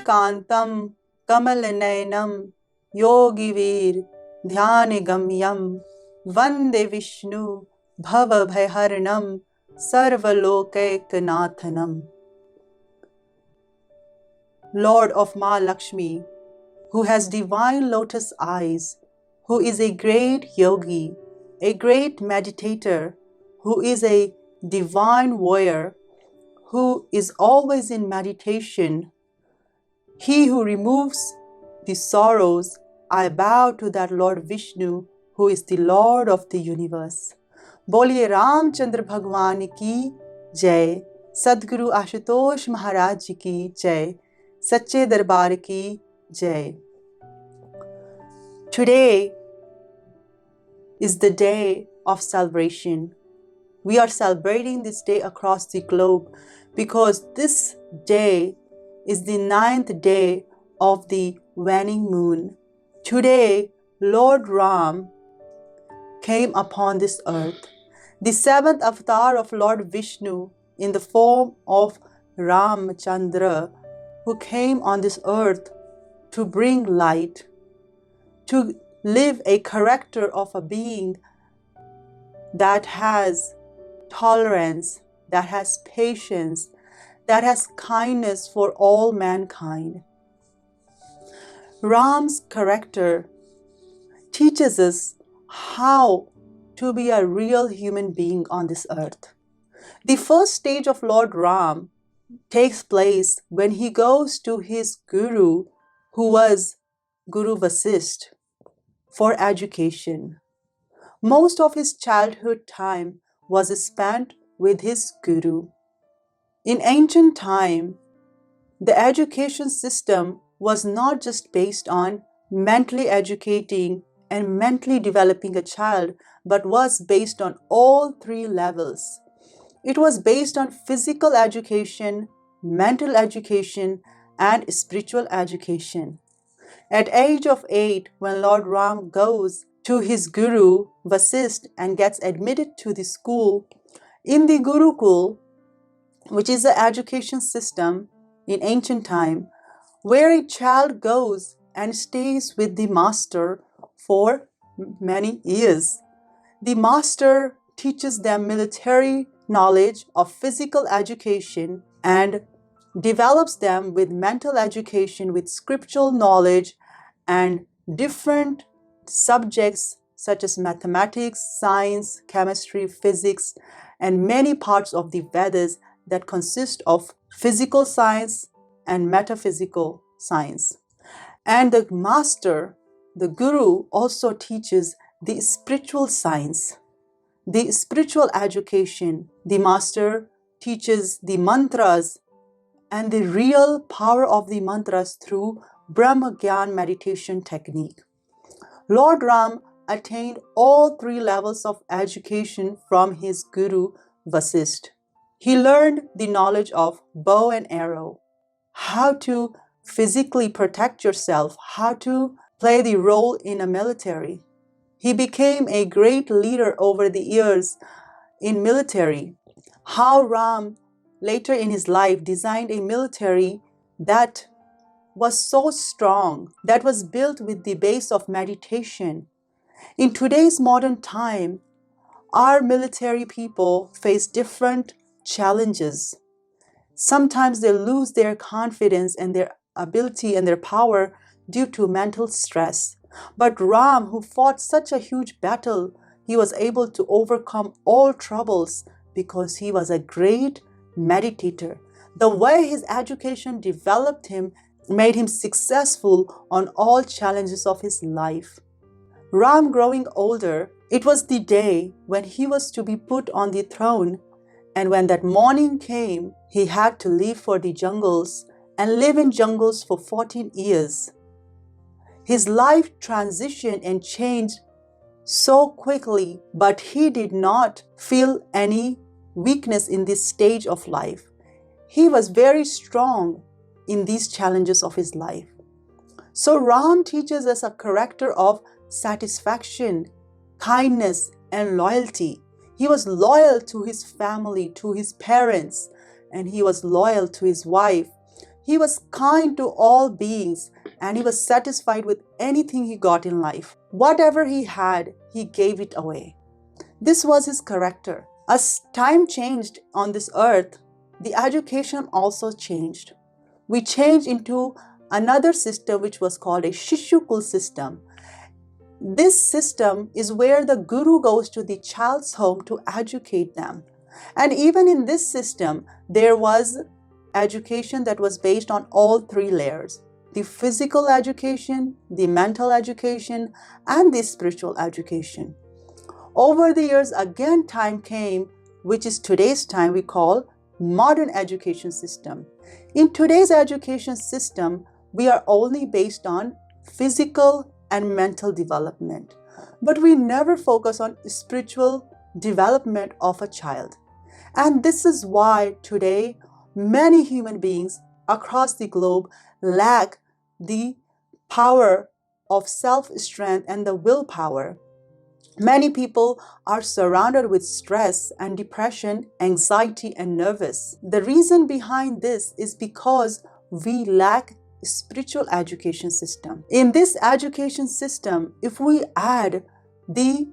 Nilakantam Kamalanayanam Yogiveer Dhyanagамyam Vande Vishnu Bhavabhayharanam Sarvalokaiknathanam. Lord of Mahalakshmi, who has divine lotus eyes, who is a great yogi, a great meditator, who is a divine warrior, who is always in meditation, he who removes the sorrows, I bow to that Lord Vishnu, who is the Lord of the universe. Boliye Ramchandra Bhagwan ki Jai, Sadguru Ashutosh Maharaj ki Jai, Sache Darbar ki Jai. Today is the day of celebration. We are celebrating this day across the globe because this day is the 9th day of the waning moon. Today, Lord Ram came upon this earth. The 7th avatar of Lord Vishnu in the form of Ramchandra, who came on this earth to bring light, to live a character of a being that has tolerance, that has patience, that has kindness for all mankind. Ram's character teaches us how to be a real human being on this earth. The first stage of Lord Ram takes place when he goes to his guru, who was Guru Vasisht, for education. Most of his childhood time was spent with his guru. In ancient time, the education system was not just based on mentally educating and mentally developing a child, but was based on all three levels. It was based on physical education, mental education, and spiritual education. At age of 8, when Lord Ram goes to his guru Vasisht and gets admitted to the school, in the Gurukul, which is the education system in ancient time, where a child goes and stays with the master for many years. The master teaches them military knowledge of physical education and develops them with mental education, with scriptural knowledge and different subjects such as mathematics, science, chemistry, physics, and many parts of the Vedas that consist of physical science and metaphysical science. And the master, the guru, also teaches the spiritual science, the spiritual education. The master teaches the mantras and the real power of the mantras through Brahma Gyan meditation technique. Lord Ram attained all three levels of education from his guru Vasisht. He learned the knowledge of bow and arrow, how to physically protect yourself, how to play the role in a military. He became a great leader over the years in military. How Ram later in his life designed a military that was so strong, that was built with the base of meditation. In today's modern time, our military people face different challenges. Sometimes they lose their confidence and their ability and their power due to mental stress. But Ram, who fought such a huge battle, he was able to overcome all troubles because he was a great meditator. The way his education developed him made him successful on all challenges of his life. Ram growing older, it was the day when he was to be put on the throne, and when that morning came, he had to leave for the jungles and live in jungles for 14 years. His life transitioned and changed so quickly, but he did not feel any weakness in this stage of life. He was very strong in these challenges of his life. So Ram teaches us a character of satisfaction, kindness, and loyalty. He was loyal to his family, to his parents, and he was loyal to his wife. He was kind to all beings and he was satisfied with anything he got in life. Whatever he had, he gave it away. This was his character. As time changed on this earth, the education also changed. We changed into another system which was called a Shishukul system. This system is where the guru goes to the child's home to educate them. And even in this system, there was education that was based on all three layers: the physical education, the mental education, and the spiritual education. Over the years, again, time came, which is today's time we call modern education system. In today's education system, we are only based on physical and mental development, but we never focus on spiritual development of a child. And this is why today many human beings across the globe lack the power of self-strength and the willpower. Many people are surrounded with stress and depression, anxiety, and nervous. The reason behind this is because we lack spiritual education system. In this education system, if we add the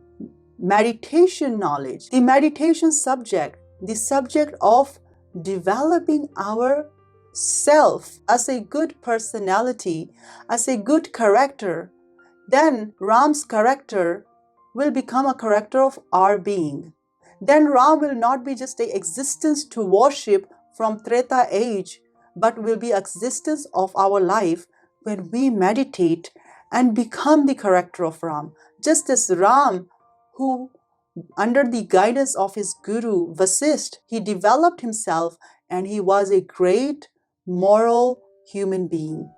meditation knowledge, the meditation subject, the subject of developing our self as a good personality, as a good character, then Ram's character will become a character of our being. Then Ram will not be just a existence to worship from Treta age, but will be existence of our life when we meditate and become the character of Ram. Just as Ram, who under the guidance of his guru Vasisht, he developed himself and he was a great moral human being.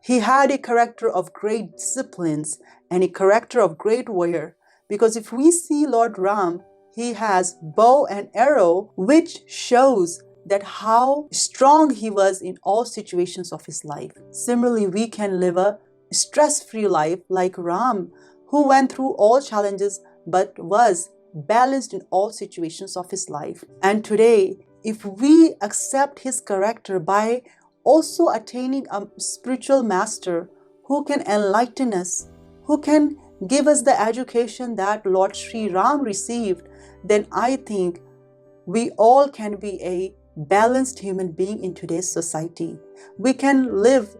He had a character of great disciplines and a character of great warrior. Because if we see Lord Ram, he has bow and arrow, which shows that how strong he was in all situations of his life. Similarly, we can live a stress-free life like Ram, who went through all challenges but was balanced in all situations of his life. And today, if we accept his character by also attaining a spiritual master who can enlighten us, who can give us the education that Lord Sri Ram received, then I think we all can be a balanced human being in today's society. We can live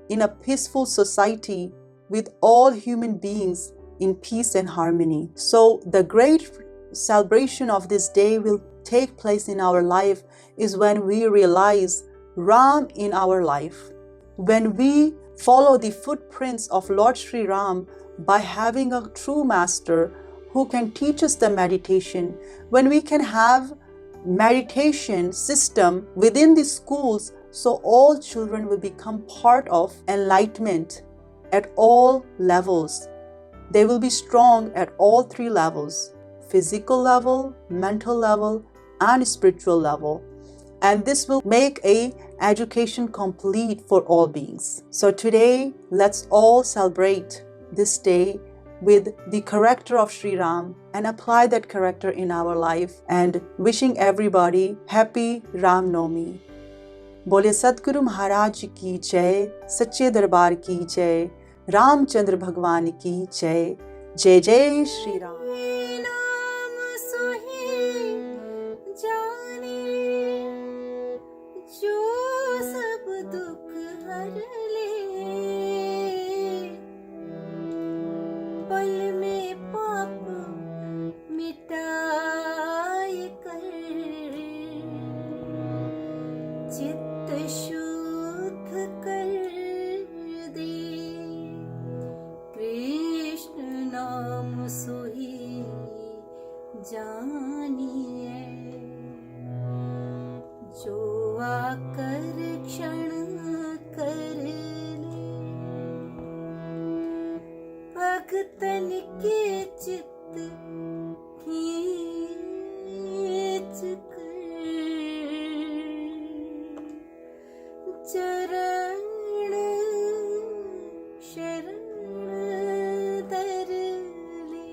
in a peaceful society with all human beings in peace and harmony. So the great celebration of this day will take place in our life is when we realize Ram in our life. When we follow the footprints of Lord Sri Ram by having a true master who can teach us the meditation, when we can have meditation system within the schools so all children will become part of enlightenment at all levels. They will be strong at all three levels: physical level, mental level, and spiritual level. And this will make a education complete for all beings. So today, let's all celebrate this day with the character of Sri Ram and apply that character in our life, and wishing everybody happy Ram Navami. बोले सतगुरु महाराज की जय, सच्चे दरबार की जय, रामचंद्र भगवान की जय, जय जय श्री राम। नाम सोहे जाने जो सब दुख हर ले, पल में पाप मिटाए कर चित्त शुद्ध कर दे। कृष्ण नाम सोही जानिए जो आकर क्षण कर ले, भगतन के चित्त खींच कर चरण शरण धर ले।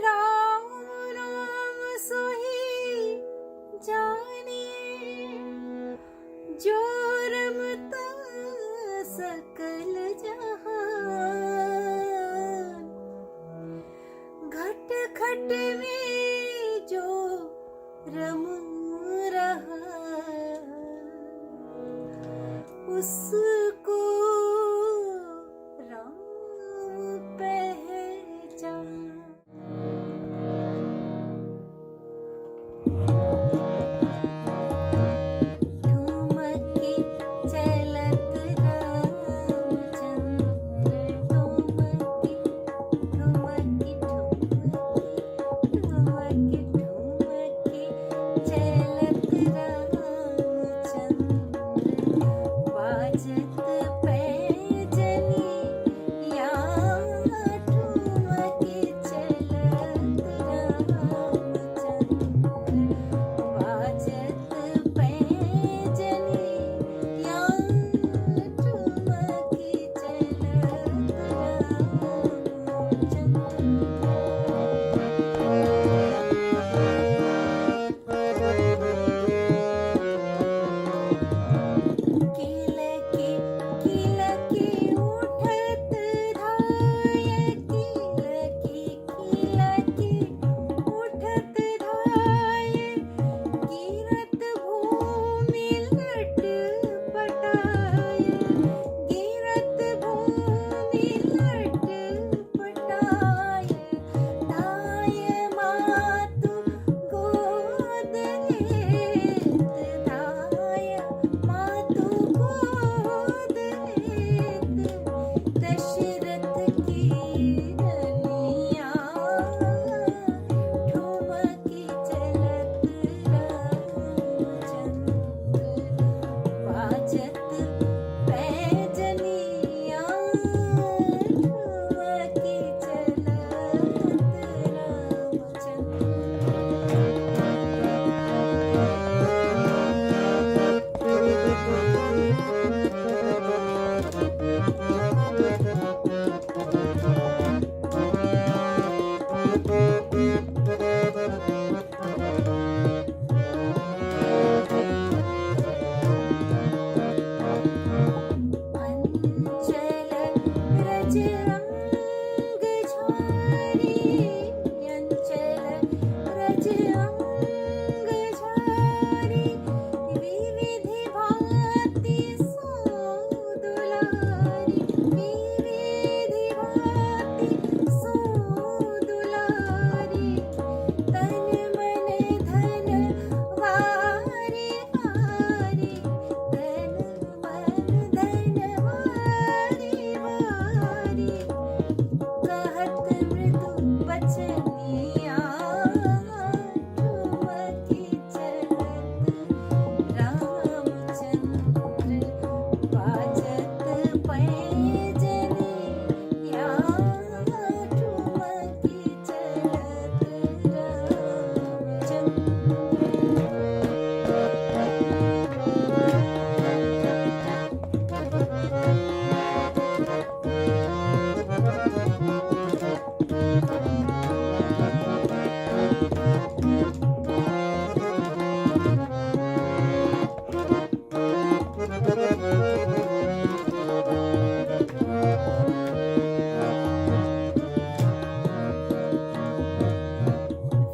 राम नाम सोही जानिए उसको राम पहचान। ठुमके चलत रामचंद्र, ठुमके ठुमके ठुमके ठुमके ठुमके चलत रामचंद्र, बाजत पैजनी या ठुमके चलत रामचंद्र, बाजत पैजनी या ठुमके चलत किलके किलके उठत धाय, किलके किलके उठत धाय, गिरत भूमि लट पटाय, गिरत भूमि लट पटाय, धाय मातु गोद लेत, धाय मातु गोद लेत, दशरथ की रनिया ठुमके चलत रामचंद्र, बाजत पैजनिया ठुमके चलत अंचल रज अंग झारी, अंचल रज अंग झारी, विविधि भांति सो दुलारी, विविधि भांति सो दुलारी, तन मन धन वारी वारी, तन मन धन वारी वारी, कहत मृदु बचनिया ठुमके चलत रामचंद्र, बाजत पैजनी या ठुमके चलत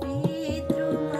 विद्रुम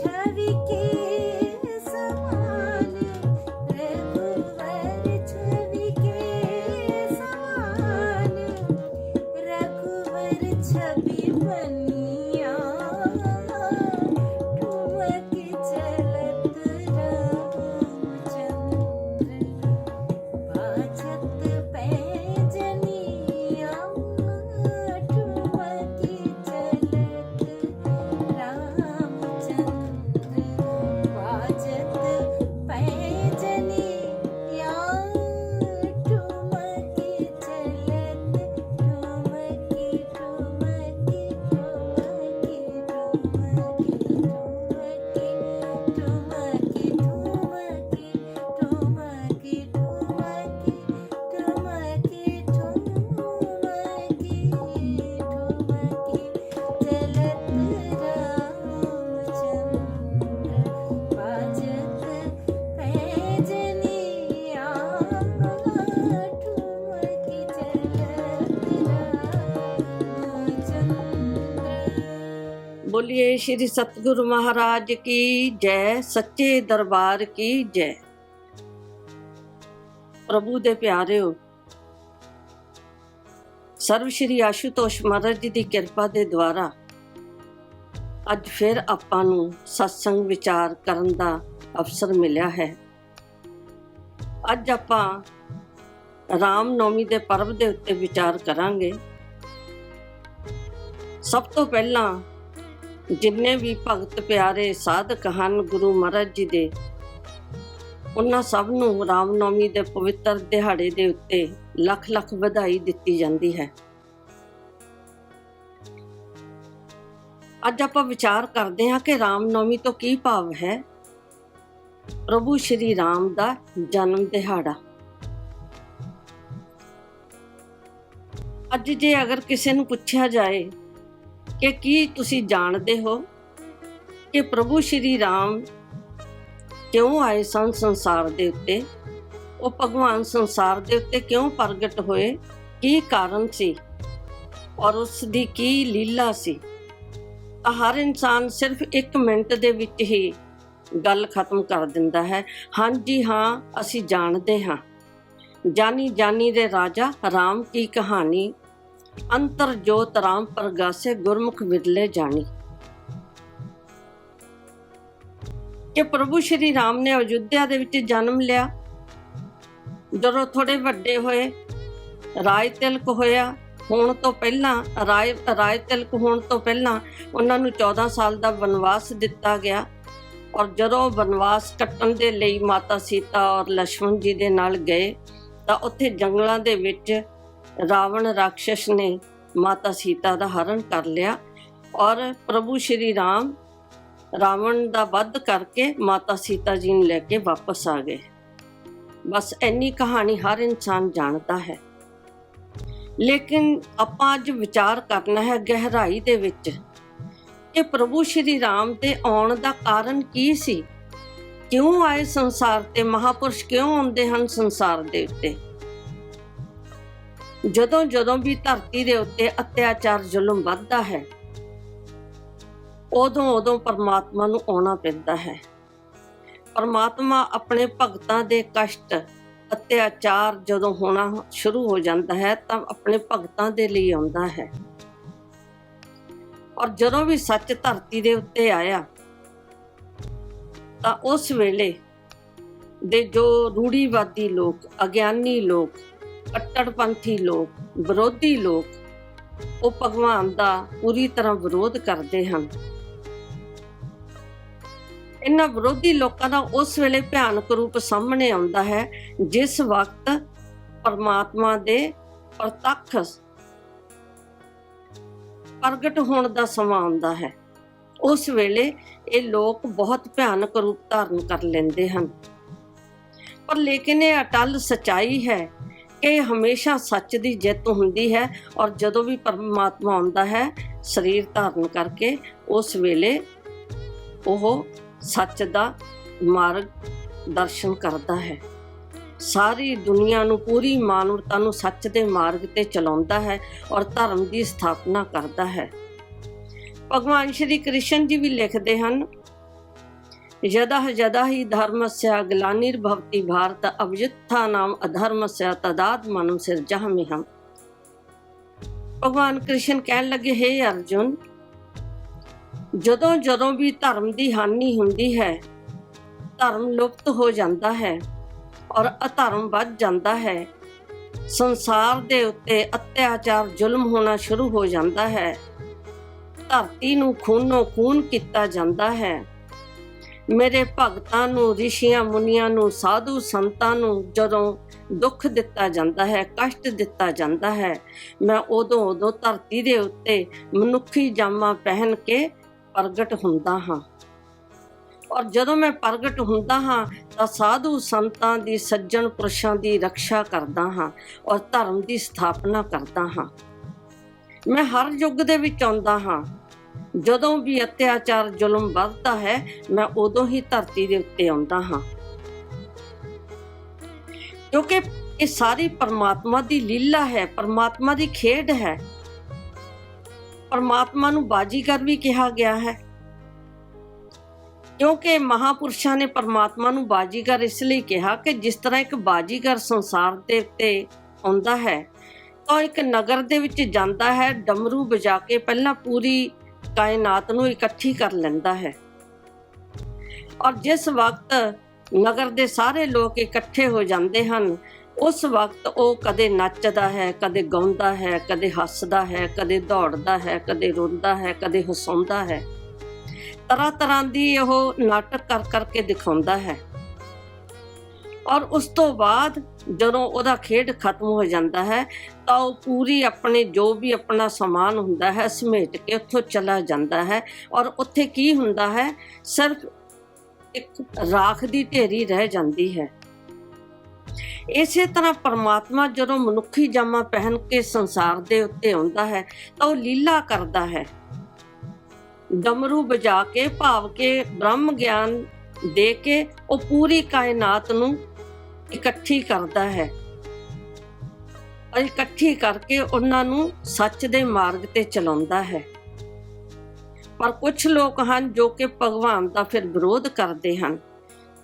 छवि के समान, रघुवर छवि के समान, रघुवर छवि बनिया, ठुमक चलत रामचंद्र, बाजत पैजनिया, ठुमक चलत रामचंद्र, बाजत पैजनिया, ठुमक चलत, ठुमकी ठुमकी ठुमकी ठुमकी ठुमकी ठुमकी ठुमकी ठुमकी ठुमकी ठुमकी ठुमकी चलत रामचंद्र, बाजत पैजनिया, ठुमकी चलत रामचंद्र। बोलिए श्री सतगुरु महाराज की जय, सच्चे दरबार की जय। प्रभु ਦੇ ਪਿਆਰਿਓ, ਸਰਵ ਸ਼੍ਰੀ ਆਸ਼ੂਤੋਸ਼ ਮਹਾਰਾਜ ਜੀ ਦੀ ਕਿਰਪਾ ਦੇ ਦੁਆਰਾ ਅੱਜ ਫਿਰ ਆਪਾਂ ਨੂੰ ਸਤਸੰਗ ਵਿਚਾਰ ਕਰਨ ਦਾ ਅਵਸਰ ਮਿਲਿਆ ਹੈ। ਅੱਜ ਆਪਾਂ ਰਾਮ ਨੌਮੀ ਦੇ ਪਰਬ ਦੇ ਉੱਤੇ ਵਿਚਾਰ ਕਰਾਂਗੇ। ਸਭ ਤੋਂ ਪਹਿਲਾਂ ਜਿੰਨੇ ਵੀ ਭਗਤ ਪਿਆਰੇ ਸਾਧਕ ਹਨ ਗੁਰੂ ਮਹਾਰਾਜ ਜੀ ਦੇ, ਉਹਨਾਂ ਸਭ ਨੂੰ ਰਾਮ ਨੌਮੀ ਦੇ ਪਵਿੱਤਰ ਦਿਹਾੜੇ ਦੇ ਉੱਤੇ ਲੱਖ ਲੱਖ ਵਧਾਈ ਦਿੱਤੀ ਜਾਂਦੀ ਹੈ। ਅੱਜ ਆਪਾਂ ਵਿਚਾਰ ਕਰਦੇ ਹਾਂ ਕਿ ਰਾਮ ਨੌਮੀ ਤੋਂ ਕੀ ਭਾਵ ਹੈ। ਪ੍ਰਭੂ ਸ਼੍ਰੀ ਰਾਮ ਦਾ ਜਨਮ ਦਿਹਾੜਾ। ਅੱਜ ਜੇ ਅਗਰ ਕਿਸੇ ਨੂੰ ਪੁੱਛਿਆ ਜਾਏ ਕਿ ਕੀ ਤੁਸੀਂ ਜਾਣਦੇ ਹੋ ਕਿ ਪ੍ਰਭੂ ਸ਼੍ਰੀ ਰਾਮ ਕਿਉਂ ਆਏ ਸਨ ਸੰਸਾਰ ਦੇ ਉੱਤੇ, ਉਹ ਭਗਵਾਨ ਸੰਸਾਰ ਦੇ ਉੱਤੇ ਕਿਉਂ ਪ੍ਰਗਟ ਹੋਏ, ਕੀ ਕਾਰਨ ਸੀ ਔਰ ਉਸ ਦੀ ਕੀ ਲੀਲਾ ਸੀ, ਤਾਂ ਹਰ ਇਨਸਾਨ ਸਿਰਫ 1 ਮਿੰਟ ਦੇ ਵਿੱਚ ਹੀ ਗੱਲ ਖਤਮ ਕਰ ਦਿੰਦਾ ਹੈ। ਹਾਂਜੀ ਹਾਂ, ਅਸੀਂ ਜਾਣਦੇ ਹਾਂ। ਜਾਨੀ ਜਾਨੀ ਦੇ ਰਾਜਾ ਰਾਮ ਕੀ ਕਹਾਣੀ, ਅੰਤਰ ਜੋਤ ਰਾਮ ਪ੍ਰਗਾਸੇ ਗੁਰਮੁਖ ਵਿਰਲੇ ਜਾਣੀ। ਕਿ ਪ੍ਰਭੂ ਸ਼੍ਰੀ ਰਾਮ ਨੇ ਅਯੁੱਧਿਆ ਦੇ ਵਿੱਚ ਜਨਮ ਲਿਆ। ਜਦੋਂ ਥੋੜੇ ਵੱਡੇ ਹੋਏ, ਰਾਜ ਤਿਲਕ ਹੋਇਆ, ਹੋਣ ਤੋਂ ਪਹਿਲਾਂ ਰਾਜ ਤਿਲਕ ਹੋਣ ਤੋਂ ਪਹਿਲਾਂ ਉਹਨਾਂ ਨੂੰ 14 ਸਾਲ ਦਾ ਵਨਵਾਸ ਦਿੱਤਾ ਗਿਆ। ਔਰ ਜਦੋਂ ਵਨਵਾਸ ਕੱਟਣ ਦੇ ਲਈ ਮਾਤਾ ਸੀਤਾ ਔਰ ਲక్ష్మణ ਜੀ ਦੇ ਨਾਲ ਗਏ ਤਾਂ ਉੱਥੇ ਜੰਗਲਾਂ ਦੇ ਵਿੱਚ ਰਾਵਣ ਰਾਖਸ਼ ਨੇ ਮਾਤਾ ਸੀਤਾ ਦਾ ਹਰਨ ਕਰ ਲਿਆ ਔਰ ਪ੍ਰਭੂ ਸ਼੍ਰੀ ਰਾਮ ਰਾਵਣ ਦਾ ਵੱਧ ਕਰਕੇ ਮਾਤਾ ਸੀਤਾ ਜੀ ਨੂੰ ਲੈ ਕੇ ਵਾਪਸ ਆ ਗਏ। ਬਸ ਇੰਨੀ ਕਹਾਣੀ ਹਰ ਇਨਸਾਨ ਜਾਣਦਾ ਹੈ। ਲੇਕਿਨ ਆਪਾਂ ਅੱਜ ਵਿਚਾਰ ਕਰਨਾ ਹੈ ਗਹਿਰਾਈ ਦੇ ਵਿੱਚ ਕਿ ਪ੍ਰਭੂ ਸ਼੍ਰੀ ਰਾਮ ਦੇ ਆਉਣ ਦਾ ਕਾਰਨ ਕੀ ਸੀ, ਕਿਉਂ ਆਏ ਸੰਸਾਰ ਤੇ, ਮਹਾਪੁਰਸ਼ ਕਿਉਂ ਆਉਂਦੇ ਹਨ ਸੰਸਾਰ ਦੇ ਉੱਤੇ। ਜਦੋਂ ਜਦੋਂ ਵੀ ਧਰਤੀ ਦੇ ਉੱਤੇ ਅਤਿਆਚਾਰ ਜ਼ੁਲਮ ਵੱਧਦਾ ਹੈ, ਉਦੋਂ ਪਰਮਾਤਮਾ ਨੂੰ ਆਉਣਾ ਪੈਂਦਾ ਹੈ। ਪਰਮਾਤਮਾ ਆਪਣੇ ਭਗਤਾਂ ਦੇ ਕਸ਼ਟ, ਅਤਿਆਚਾਰ ਜਦੋਂ ਹੋਣਾ ਸ਼ੁਰੂ ਹੋ ਜਾਂਦਾ ਹੈ ਤਾਂ ਆਪਣੇ ਭਗਤਾਂ ਦੇ ਲਈ ਆਉਂਦਾ ਹੈ। ਔਰ ਜਦੋਂ ਵੀ ਸੱਚ ਧਰਤੀ ਦੇ ਉੱਤੇ ਆਇਆ ਤਾਂ ਉਸ ਵੇਲੇ ਦੇ ਜੋ ਰੂੜੀਵਾਦੀ ਲੋਕ, ਅਗਿਆਨੀ ਲੋਕ, ਕੱਟੜਪੰਥੀ ਲੋਕ, ਵਿਰੋਧੀ ਲੋਕ, ਉਹ ਭਗਵਾਨ ਦਾ ਪੂਰੀ ਤਰ੍ਹਾਂ ਵਿਰੋਧ ਕਰਦੇ ਹਨ। ਇਹਨਾਂ ਵਿਰੋਧੀ ਲੋਕਾਂ ਦਾ ਉਸ ਵੇਲੇ ਭਿਆਨਕ ਰੂਪ ਸਾਹਮਣੇ ਆਉਂਦਾ ਹੈ ਜਿਸ ਵਕਤ ਪਰਮਾਤਮਾ ਦੇ ਪ੍ਰਤੱਖ ਪ੍ਰਗਟ ਹੋਣ ਦਾ ਸਮਾਂ ਆਉਂਦਾ ਹੈ। ਉਸ ਵੇਲੇ ਇਹ ਲੋਕ ਬਹੁਤ ਭਿਆਨਕ ਰੂਪ ਧਾਰਨ ਕਰ ਲੈਂਦੇ ਹਨ। ਪਰ ਲੇਕਿਨ ਇਹ ਅਟਲ ਸਚਾਈ ਹੈ ਕਿ ਹਮੇਸ਼ਾ ਸੱਚ ਦੀ ਜਿੱਤ ਹੁੰਦੀ ਹੈ ਔਰ ਜਦੋਂ ਵੀ ਪਰਮਾਤਮਾ ਆਉਂਦਾ ਹੈ ਸਰੀਰ ਧਾਰਨ ਕਰਕੇ, ਉਸ ਵੇਲੇ ਉਹ ਸੱਚ ਦਾ ਮਾਰਗ ਦਰਸ਼ਨ ਕਰਦਾ ਹੈ। ਸਾਰੀ ਦੁਨੀਆ ਨੂੰ, ਪੂਰੀ ਮਾਨਵਤਾ ਨੂੰ ਸੱਚ ਦੇ ਮਾਰਗ ਤੇ ਚਲਾਉਂਦਾ ਹੈ ਔਰ ਧਰਮ ਦੀ ਸਥਾਪਨਾ ਕਰਦਾ ਹੈ। ਭਗਵਾਨ ਸ਼੍ਰੀ ਕ੍ਰਿਸ਼ਨ ਜੀ ਵੀ ਲਿਖਦੇ ਹਨ यदा यदा ही धर्मस्य ग्लानिर्भवति भारत अभ्युत्थानम अधर्मस्य तदात्मानं सिरजाम्यहम्। भगवान कृष्ण कहन लगे, हे अर्जुन, ਜਦੋਂ ਜਦੋਂ ਵੀ ਧਰਮ ਦੀ ਹਾਨੀ ਹੁੰਦੀ ਹੈ, ਧਰਮ ਲੁਪਤ ਹੋ ਜਾਂਦਾ ਹੈ ਔਰ ਅਧਰਮ ਵੱਧ ਜਾਂਦਾ ਹੈ, ਸੰਸਾਰ ਦੇ ਉੱਤੇ ਅਤਿਆਚਾਰ ਜ਼ੁਲਮ ਹੋਣਾ ਸ਼ੁਰੂ ਹੋ ਜਾਂਦਾ ਹੈ, ਧਰਤੀ ਨੂੰ ਖੂਨੋ ਖੂਨ ਕੀਤਾ ਜਾਂਦਾ ਹੈ, ਮੇਰੇ ਭਗਤਾਂ ਨੂੰ, ਰਿਸ਼ੀਆਂ ਮੁਨੀਆਂ ਨੂੰ, ਸਾਧੂ ਸੰਤਾਂ ਨੂੰ ਜਦੋਂ ਦੁੱਖ ਦਿੱਤਾ ਜਾਂਦਾ ਹੈ, ਕਸ਼ਟ ਦਿੱਤਾ ਜਾਂਦਾ ਹੈ, ਮੈਂ ਉਦੋਂ ਧਰਤੀ ਦੇ ਉੱਤੇ ਮਨੁੱਖੀ ਜਾਮਾ ਪਹਿਨ ਕੇ ਪ੍ਰਗਟ ਹੁੰਦਾ ਹਾਂ। ਔਰ ਜਦੋਂ ਮੈਂ ਪ੍ਰਗਟ ਹੁੰਦਾ ਹਾਂ ਤਾਂ ਸਾਧੂ ਸੰਤਾਂ ਦੀ, ਸੱਜਣ ਪੁਰਸ਼ਾਂ ਦੀ ਰੱਖਿਆ ਕਰਦਾ ਹਾਂ ਔਰ ਧਰਮ ਦੀ ਸਥਾਪਨਾ ਕਰਦਾ ਹਾਂ। ਮੈਂ ਹਰ ਯੁੱਗ ਦੇ ਵਿੱਚ ਆਉਂਦਾ ਹਾਂ। ਜਦੋਂ ਵੀ ਅਤਿਆਚਾਰ ਜ਼ੁਲਮ ਵੱਧਦਾ ਹੈ, ਮੈਂ ਉਦੋਂ ਹੀ ਧਰਤੀ ਦੇ ਉੱਤੇ ਆਉਂਦਾ ਹਾਂ, ਕਿਉਂਕਿ ਇਹ ਸਾਰੀ ਪਰਮਾਤਮਾ ਦੀ ਲੀਲਾ ਹੈ, ਪਰਮਾਤਮਾ ਦੀ ਖੇਡ ਹੈ। ਪਰਮਾਤਮਾ ਨੂੰ ਬਾਜੀਗਰ ਵੀ ਕਿਹਾ ਗਿਆ ਹੈ, ਕਿਉਂਕਿ ਮਹਾਪੁਰਸ਼ਾਂ ਨੇ ਪਰਮਾਤਮਾ ਨੂੰ ਬਾਜੀਗਰ ਇਸ ਲਈ ਕਿਹਾ ਕਿ ਜਿਸ ਤਰ੍ਹਾਂ ਇੱਕ ਬਾਜੀਗਰ ਸੰਸਾਰ ਦੇ ਉੱਤੇ ਆਉਂਦਾ ਹੈ ਤਾਂ ਇੱਕ ਨਗਰ ਦੇ ਵਿੱਚ ਜਾਂਦਾ ਹੈ, ਡਮਰੂ ਵਜਾ ਕੇ ਪਹਿਲਾਂ ਪੂਰੀ ਕਾਇਨਾਤ ਨੂੰ ਇਕੱਠੀ ਕਰ ਲੈਂਦਾ ਹੈ। ਔਰ ਜਿਸ ਵਕਤ ਨਗਰ ਦੇ ਸਾਰੇ ਲੋਕ ਇਕੱਠੇ ਹੋ ਜਾਂਦੇ ਹਨ, ਉਸ ਵਕਤ ਉਹ ਕਦੇ ਨੱਚਦਾ ਹੈ, ਕਦੇ ਗਾਉਂਦਾ ਹੈ, ਕਦੇ ਹੱਸਦਾ ਹੈ, ਕਦੇ ਦੌੜਦਾ ਹੈ, ਕਦੇ ਰੋਂਦਾ ਹੈ, ਕਦੇ ਹਸਾਉਂਦਾ ਹੈ। ਤਰ੍ਹਾਂ ਤਰ੍ਹਾਂ ਦੀ ਉਹ ਨਾਟਕ ਕਰ ਕਰਕੇ ਦਿਖਾਉਂਦਾ ਹੈ। ਔਰ ਉਸ ਤੋਂ ਬਾਅਦ ਜਦੋਂ ਉਹਦਾ ਖੇਡ ਖਤਮ ਹੋ ਜਾਂਦਾ ਹੈ ਤਾਂ ਉਹ ਪੂਰੀ ਆਪਣੇ ਜੋ ਵੀ ਆਪਣਾ ਸਮਾਨ ਹੁੰਦਾ ਹੈ ਸਮੇਟ ਕੇ ਉੱਥੋਂ ਚਲਾ ਜਾਂਦਾ ਹੈ। ਔਰ ਉੱਥੇ ਕੀ ਹੁੰਦਾ ਹੈ, ਸਿਰਫ ਇੱਕ ਰਾਖ ਦੀ ਢੇਰੀ ਰਹਿ ਜਾਂਦੀ ਹੈ। ਇਸੇ ਤਰ੍ਹਾਂ ਪਰਮਾਤਮਾ ਜਦੋਂ ਮਨੁੱਖੀ ਜਾਮਾ ਪਹਿਨ ਕੇ ਸੰਸਾਰ ਦੇ ਉੱਤੇ ਆਉਂਦਾ ਹੈ ਤਾਂ ਉਹ ਲੀਲਾ ਕਰਦਾ ਹੈ, ਡਮਰੂ ਵਜਾ ਕੇ, ਭਾਵ ਕੇ ਬ੍ਰਹਮ ਗਿਆਨ ਦੇ ਕੇ ਉਹ ਪੂਰੀ ਕਾਇਨਾਤ ਨੂੰ ਇਕੱਠੀ ਕਰਦਾ ਹੈ ਔਰ ਇਕੱਠੀ ਕਰਕੇ ਉਹਨਾਂ ਨੂੰ ਸੱਚ ਦੇ ਮਾਰਗ ਤੇ ਚਲਾਉਂਦਾ ਹੈ। ਪਰ ਕੁਝ ਲੋਕ ਹਨ ਜੋ ਕਿ ਭਗਵਾਨ ਦਾ ਫਿਰ ਵਿਰੋਧ ਕਰਦੇ ਹਨ,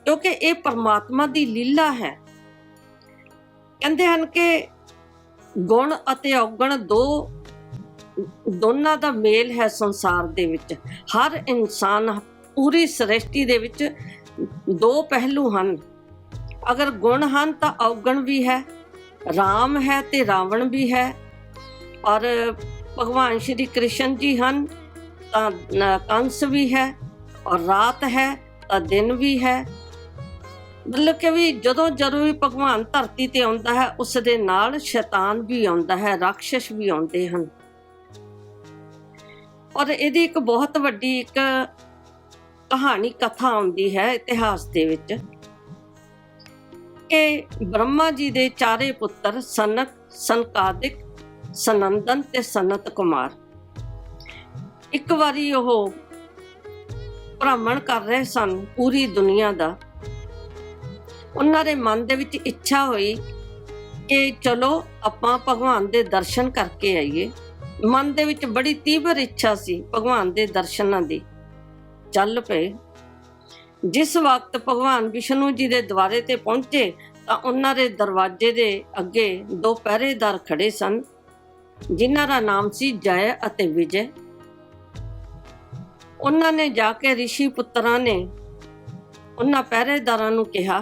ਕਿਉਂਕਿ ਇਹ ਪਰਮਾਤਮਾ ਦੀ ਲੀਲਾ ਹੈ। ਕਹਿੰਦੇ ਹਨ ਕਿ ਗੁਣ ਅਤੇ ਔਗਣ ਦੋਨਾਂ ਦਾ ਮੇਲ ਹੈ ਸੰਸਾਰ ਦੇ ਵਿੱਚ। ਹਰ ਇਨਸਾਨ, ਪੂਰੀ ਸ੍ਰਿਸ਼ਟੀ ਦੇ ਵਿੱਚ ਦੋ ਪਹਿਲੂ ਹਨ। ਅਗਰ ਗੁਣ ਹਨ ਤਾਂ ਔਗਣ ਵੀ ਹੈ, ਰਾਮ ਹੈ ਤੇ ਰਾਵਣ ਵੀ ਹੈ। ਔਰ ਭਗਵਾਨ ਸ਼੍ਰੀ ਕ੍ਰਿਸ਼ਨ ਜੀ ਹਨ ਤਾਂ ਕੰਸ ਵੀ ਹੈ, ਔਰ ਰਾਤ ਹੈ ਤਾਂ ਦਿਨ ਵੀ ਹੈ। ਮਤਲਬ ਕਿ ਵੀ ਜਦੋਂ ਵੀ ਭਗਵਾਨ ਧਰਤੀ ਤੇ ਆਉਂਦਾ ਹੈ, ਉਸ ਦੇ ਨਾਲ ਸ਼ੈਤਾਨ ਵੀ ਆਉਂਦਾ ਹੈ, ਰਾਖਸ਼ ਵੀ ਆਉਂਦੇ ਹਨ। ਔਰ ਇਹਦੀ ਇੱਕ ਬਹੁਤ ਵੱਡੀ ਇੱਕ ਕਹਾਣੀ, ਕਥਾ ਆਉਂਦੀ ਹੈ ਇਤਿਹਾਸ ਦੇ ਵਿੱਚ ਕਿ ਬ੍ਰਹਮਾ ਜੀ ਦੇ ਚਾਰੇ ਪੁੱਤਰ ਸਨਕ, ਸਨਕਾਦਿਕ, ਸਨੰਦਨ ਤੇ ਸਨਤ ਕੁਮਾਰ ਇੱਕ ਵਾਰੀ ਉਹ ਭ੍ਰਮਣ ਕਰ ਰਹੇ ਸਨ ਪੂਰੀ ਦੁਨੀਆ ਦਾ। ਉਹਨਾਂ ਦੇ ਮਨ ਦੇ ਵਿੱਚ ਇੱਛਾ ਹੋਈ ਕਿ ਚਲੋ ਆਪਾਂ ਭਗਵਾਨ ਦੇ ਦਰਸ਼ਨ ਕਰਕੇ ਆਈਏ। ਮਨ ਦੇ ਵਿੱਚ ਬੜੀ ਤੀਬਰ ਇੱਛਾ ਸੀ ਭਗਵਾਨ ਦੇ ਦਰਸ਼ਨਾਂ ਦੀ। ਚੱਲ ਪਏ। ਜਿਸ ਵਕਤ ਭਗਵਾਨ ਵਿਸ਼ਨੂੰ ਜੀ ਦੇ ਦਰਬਾਰੇ ਤੇ ਪਹੁੰਚੇ ਤਾਂ ਉਹਨਾਂ ਦੇ ਦਰਵਾਜ਼ੇ ਦੇ ਅੱਗੇ ਦੋ ਪਹਿਰੇਦਾਰ ਖੜੇ ਸਨ, ਜਿਨ੍ਹਾਂ ਦਾ ਨਾਮ ਸੀ ਜੈ ਅਤੇ ਵਿਜੈ। ਉਹਨਾਂ ਨੇ ਜਾ ਕੇ ਰਿਸ਼ੀ ਪੁੱਤਰਾਂ ਨੇ ਉਹਨਾਂ ਪਹਿਰੇਦਾਰਾਂ ਨੂੰ ਕਿਹਾ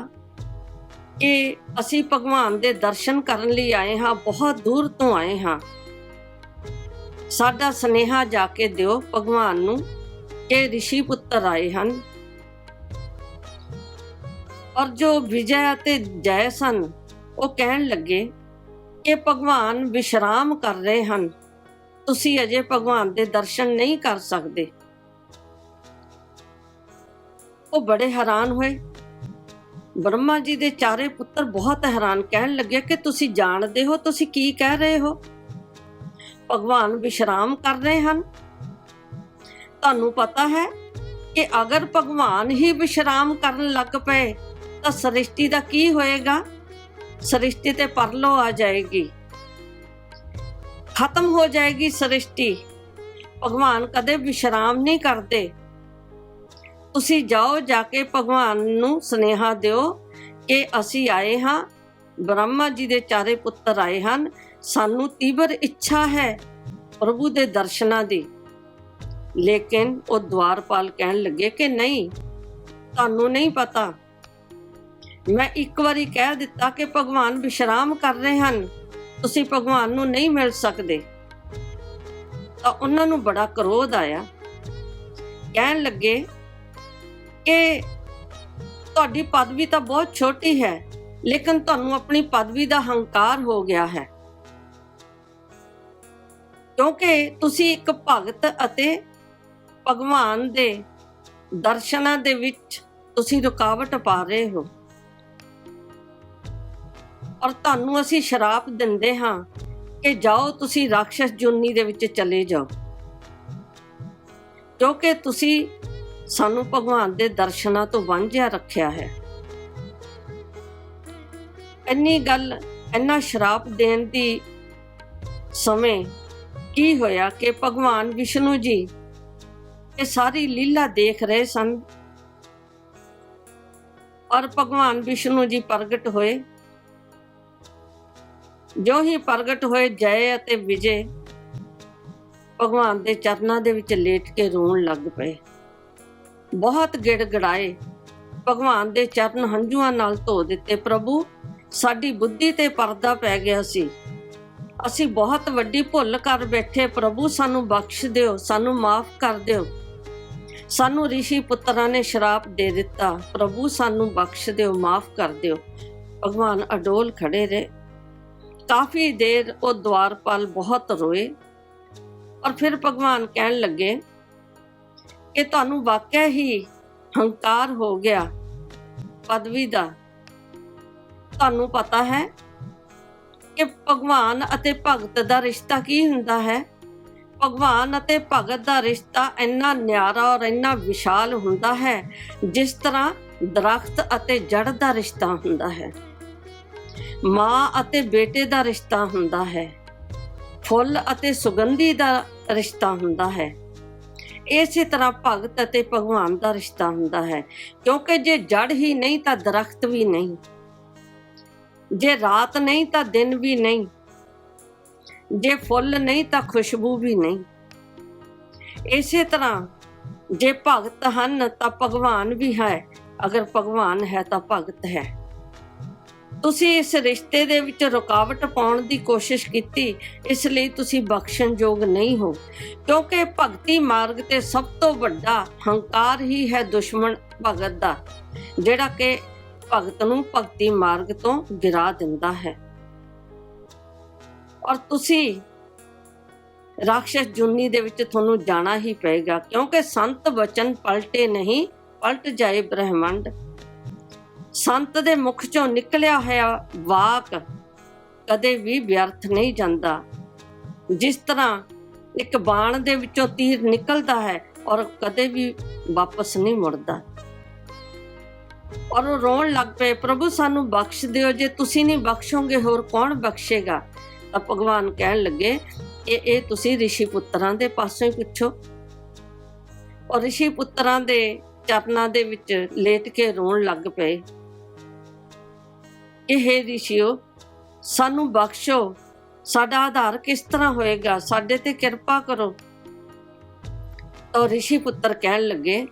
ਕਿ ਅਸੀਂ ਭਗਵਾਨ ਦੇ ਦਰਸ਼ਨ ਕਰਨ ਲਈ ਆਏ ਹਾਂ, ਬਹੁਤ ਦੂਰ ਤੋਂ ਆਏ ਹਾਂ, ਸਾਡਾ ਸੁਨੇਹਾ ਜਾ ਕੇ ਦਿਓ ਭਗਵਾਨ ਨੂੰ ਕਿ ਰਿਸ਼ੀ ਪੁੱਤਰ ਆਏ ਹਨ। ਔਰ ਜੋ ਵਿਜੈ ਅਤੇ ਜੈ ਸਨ ਉਹ ਕਹਿਣ ਲੱਗੇ ਕਿ ਭਗਵਾਨ ਵਿਸ਼ਰਾਮ ਕਰ ਰਹੇ ਹਨ, ਤੁਸੀਂ ਅਜੇ ਭਗਵਾਨ ਦੇ ਦਰਸ਼ਨ ਨਹੀਂ ਕਰ ਸਕਦੇ। ਉਹ ਬੜੇ ਹੈਰਾਨ ਹੋਏ। ਬ੍ਰਹਮਾ ਜੀ ਦੇ ਚਾਰੇ ਪੁੱਤਰ ਬਹੁਤ ਹੈਰਾਨ, ਕਹਿਣ ਲੱਗੇ ਕਿ ਤੁਸੀਂ ਜਾਣਦੇ ਹੋ ਤੁਸੀਂ ਕੀ ਕਹਿ ਰਹੇ ਹੋ? ਭਗਵਾਨ ਵਿਸ਼ਰਾਮ ਕਰ ਰਹੇ ਹਨ। ਤੁਹਾਨੂੰ ਪਤਾ ਹੈ ਕਿ ਅਗਰ ਭਗਵਾਨ ਹੀ ਵਿਸ਼ਰਾਮ ਕਰਨ ਲੱਗ ਪਏ ਤਾਂ ਸ੍ਰਿਸ਼ਟੀ ਦਾ ਕੀ ਹੋਏਗਾ? ਸ੍ਰਿਸ਼ਟੀ ਤੇ ਪਰਲੋ ਆ ਜਾਏਗੀ, ਖਤਮ ਹੋ ਜਾਏਗੀ ਸ੍ਰਿਸ਼ਟੀ। ਭਗਵਾਨ ਕਦੇ ਵਿਸ਼ਰਾਮ ਨਹੀਂ ਕਰਦੇ। ਤੁਸੀਂ ਜਾਓ, ਜਾ ਕੇ ਭਗਵਾਨ ਨੂੰ ਸੁਨੇਹਾ ਦਿਓ ਕਿ ਅਸੀਂ ਆਏ ਹਾਂ, ਬ੍ਰਹਮਾ ਜੀ ਦੇ 4 ਪੁੱਤਰ ਆਏ ਹਨ, ਸਾਨੂੰ ਤੀਬਰ ਇੱਛਾ ਹੈ ਪ੍ਰਭੂ ਦੇ ਦਰਸ਼ਨਾਂ ਦੀ। ਲੇਕਿਨ ਉਹ ਦਵਾਰਪਾਲ ਕਹਿਣ ਲੱਗੇ ਕਿ ਨਹੀਂ, ਤੁਹਾਨੂੰ ਨਹੀਂ ਪਤਾ, ਮੈਂ ਇੱਕ ਵਾਰੀ ਕਹਿ ਦਿੱਤਾ ਕਿ ਭਗਵਾਨ ਵਿਸ਼ਰਾਮ ਕਰ ਰਹੇ ਹਨ, ਤੁਸੀਂ ਭਗਵਾਨ ਨੂੰ ਨਹੀਂ ਮਿਲ ਸਕਦੇ। ਤਾਂ ਉਹਨਾਂ ਨੂੰ ਬੜਾ ਕ੍ਰੋਧ ਆਇਆ, ਕਹਿਣ ਲੱਗੇ ਕਿ ਤੁਹਾਡੀ ਪਦਵੀ ਤਾਂ ਬਹੁਤ ਛੋਟੀ ਹੈ, ਲੇਕਿਨ ਤੁਹਾਨੂੰ ਆਪਣੀ ਪਦਵੀ ਦਾ ਹੰਕਾਰ ਹੋ ਗਿਆ ਹੈ, ਕਿਉਂਕਿ ਤੁਸੀਂ ਇੱਕ ਭਗਤ ਅਤੇ ਭਗਵਾਨ ਦੇ ਦਰਸ਼ਨਾਂ ਦੇ ਵਿੱਚ ਤੁਸੀਂ ਰੁਕਾਵਟ ਪਾ ਰਹੇ ਹੋ। ਔਰ ਤੁਹਾਨੂੰ ਅਸੀਂ ਸ਼ਰਾਪ ਦਿੰਦੇ ਹਾਂ ਕਿ ਜਾਓ, ਤੁਸੀਂ ਰਾਖਸ਼ ਜੁਨੀ ਦੇ ਵਿੱਚ ਚਲੇ ਜਾਓ, ਕਿਉਂਕਿ ਤੁਸੀਂ ਸਾਨੂੰ ਭਗਵਾਨ ਦੇ ਦਰਸ਼ਨਾਂ ਤੋਂ ਵਾਂਝਿਆ ਰੱਖਿਆ ਹੈ। ਇੰਨਾ ਸ਼ਰਾਪ ਦੇਣ ਦੀ ਸਮੇਂ ਕੀ ਹੋਇਆ ਕਿ ਭਗਵਾਨ ਵਿਸ਼ਨੂੰ ਜੀ ਇਹ ਸਾਰੀ ਲੀਲਾ ਦੇਖ ਰਹੇ ਸਨ, ਔਰ ਭਗਵਾਨ ਵਿਸ਼ਨੂੰ ਜੀ ਪ੍ਰਗਟ ਹੋਏ। ਜੋ ਹੀ ਪ੍ਰਗਟ ਹੋਏ, ਜੈ ਅਤੇ ਵਿਜੇ ਭਗਵਾਨ ਦੇ ਚਰਨਾਂ ਦੇ ਵਿੱਚ ਲੇਟ ਕੇ ਰੋਣ ਲੱਗ ਪਏ, ਬਹੁਤ ਗਿੜਗੜਾਏ, ਭਗਵਾਨ ਦੇ ਚਰਨ ਹੰਝੂਆਂ ਨਾਲ ਧੋ ਦਿੱਤੇ। ਪ੍ਰਭੂ, ਸਾਡੀ ਬੁੱਧੀ ਤੇ ਪਰਦਾ ਪੈ ਗਿਆ ਸੀ, ਅਸੀਂ ਬਹੁਤ ਵੱਡੀ ਭੁੱਲ ਕਰ ਬੈਠੇ, ਪ੍ਰਭੂ ਸਾਨੂੰ ਬਖਸ਼ ਦਿਓ, ਸਾਨੂੰ ਮਾਫ ਕਰ ਦਿਓ। ਸਾਨੂੰ ਰਿਸ਼ੀ ਪੁੱਤਰਾਂ ਨੇ ਸ਼ਰਾਪ ਦੇ ਦਿੱਤਾ, ਪ੍ਰਭੂ ਸਾਨੂੰ ਬਖਸ਼ ਦਿਓ, ਮਾਫ ਕਰ ਦਿਓ। ਭਗਵਾਨ ਅਡੋਲ ਖੜੇ ਰਹੇ। ਕਾਫੀ ਦੇਰ ਉਹ ਦਵਾਰਪਾਲ ਬਹੁਤ ਰੋਏ, ਔਰ ਫਿਰ ਭਗਵਾਨ ਕਹਿਣ ਲੱਗੇ ਕਿ ਤੁਹਾਨੂੰ ਵਾਕਿਆ ਹੀ ਹੰਕਾਰ ਹੋ ਗਿਆ ਪਦਵੀ ਦਾ। ਤੁਹਾਨੂੰ ਪਤਾ ਹੈ ਕਿ ਭਗਵਾਨ ਅਤੇ ਭਗਤ ਦਾ ਰਿਸ਼ਤਾ ਕੀ ਹੁੰਦਾ ਹੈ? ਭਗਵਾਨ ਅਤੇ ਭਗਤ ਦਾ ਰਿਸ਼ਤਾ ਇੰਨਾ ਨਿਆਰਾ ਔਰ ਇੰਨਾ ਵਿਸ਼ਾਲ ਹੁੰਦਾ ਹੈ, ਜਿਸ ਤਰ੍ਹਾਂ ਦਰਖਤ ਅਤੇ ਜੜ ਦਾ ਰਿਸ਼ਤਾ ਹੁੰਦਾ ਹੈ, ਮਾਂ ਅਤੇ ਬੇਟੇ ਦਾ ਰਿਸ਼ਤਾ ਹੁੰਦਾ ਹੈ, ਫੁੱਲ ਅਤੇ ਸੁਗੰਧੀ ਦਾ ਰਿਸ਼ਤਾ ਹੁੰਦਾ ਹੈ। ਇਸੇ ਤਰ੍ਹਾਂ ਭਗਤ ਅਤੇ ਭਗਵਾਨ ਦਾ ਰਿਸ਼ਤਾ ਹੁੰਦਾ ਹੈ, ਕਿਉਂਕਿ ਜੇ ਜੜ ਹੀ ਨਹੀਂ ਤਾਂ ਦਰਖਤ ਵੀ ਨਹੀਂ, ਜੇ ਰਾਤ ਨਹੀਂ ਤਾਂ ਦਿਨ ਵੀ ਨਹੀਂ, ਜੇ ਫੁੱਲ ਨਹੀਂ ਤਾਂ ਖੁਸ਼ਬੂ ਵੀ ਨਹੀਂ। ਇਸੇ ਤਰ੍ਹਾਂ ਜੇ ਭਗਤ ਹਨ ਤਾਂ ਭਗਵਾਨ ਵੀ ਹੈ, ਅਗਰ ਭਗਵਾਨ ਹੈ ਤਾਂ ਭਗਤ ਹੈ। ਤੁਸੀਂ ਇਸ ਰਿਸ਼ਤੇ ਦੇ ਵਿੱਚ ਰੁਕਾਵਟ ਪਾਉਣ ਦੀ ਕੋਸ਼ਿਸ਼ ਕੀਤੀ, ਇਸ ਲਈ ਤੁਸੀਂ ਬਖਸ਼ਣਯੋਗ ਨਹੀਂ ਹੋ, ਕਿਉਂਕਿ ਭਗਤੀ ਮਾਰਗ ਤੇ ਸਭ ਤੋਂ ਵੱਡਾ ਹੰਕਾਰ ਹੀ ਹੈ ਦੁਸ਼ਮਣ ਭਗਤ ਦਾ, ਜਿਹੜਾ ਕਿ ਭਗਤ ਨੂੰ ਭਗਤੀ ਮਾਰਗ ਤੋਂ ਗਿਰਾ ਦਿੰਦਾ ਹੈ। ਔਰ ਤੁਸੀਂ ਰਾਖਸ਼ ਜੁਨੀ ਦੇ ਵਿੱਚ ਤੁਹਾਨੂੰ ਜਾਣਾ ਹੀ ਪਏਗਾ, ਕਿਉਂਕਿ ਸੰਤ ਵਚਨ ਪਲਟੇ ਨਹੀਂ, ਪਲਟ ਜਾਏ ਬ੍ਰਹਿਮੰਡ। ਸੰਤ ਦੇ ਮੁਖ ਚੋਂ ਨਿਕਲਿਆ ਹੋਇਆ ਵਾਕ ਕਦੇ ਵੀ ਵਿਅਰਥ ਨਹੀਂ ਜਾਂਦਾ। ਜਿਸ ਤਰ੍ਹਾਂ ਇੱਕ ਬਾਣ ਦੇ ਵਿੱਚੋਂ ਤੀਰ ਨਿਕਲਦਾ ਹੈ ਔਰ ਕਦੇ ਵੀ ਵਾਪਸ ਨਹੀਂ ਮੁੜਦਾ। ਔਰ ਉਹ ਰੋਣ ਲੱਗ ਪਏ, ਪ੍ਰਭੂ ਸਾਨੂੰ ਬਖਸ਼ ਦਿਓ, ਜੇ ਤੁਸੀਂ ਨਹੀਂ ਬਖਸ਼ੋਗੇ ਹੋਰ ਕੌਣ ਬਖਸ਼ੇਗਾ? ਤਾਂ ਭਗਵਾਨ ਕਹਿਣ ਲੱਗੇ ਇਹ ਤੁਸੀਂ ਰਿਸ਼ੀ ਪੁੱਤਰਾਂ ਦੇ ਪਾਸੋਂ ਹੀ ਪੁੱਛੋ। ਔਰ ਰਿਸ਼ੀ ਪੁੱਤਰਾਂ ਦੇ ਚਰਨਾਂ ਦੇ ਵਿੱਚ ਲੇਟ ਕੇ ਰੋਣ ਲੱਗ ਪਏ ਕਿ ਹੇ ਰਿਸ਼ੀਓ, ਸਾਨੂੰ ਬਖਸ਼ੋ, ਸਾਡਾ ਆਧਾਰ ਕਿਸ ਤਰ੍ਹਾਂ ਹੋਏਗਾ, ਸਾਡੇ ਤੇ ਕਿਰਪਾ ਕਰੋ। ਤਾਂ ਰਿਸ਼ੀ ਪੁੱਤਰ ਕਹਿਣ ਲੱਗੇ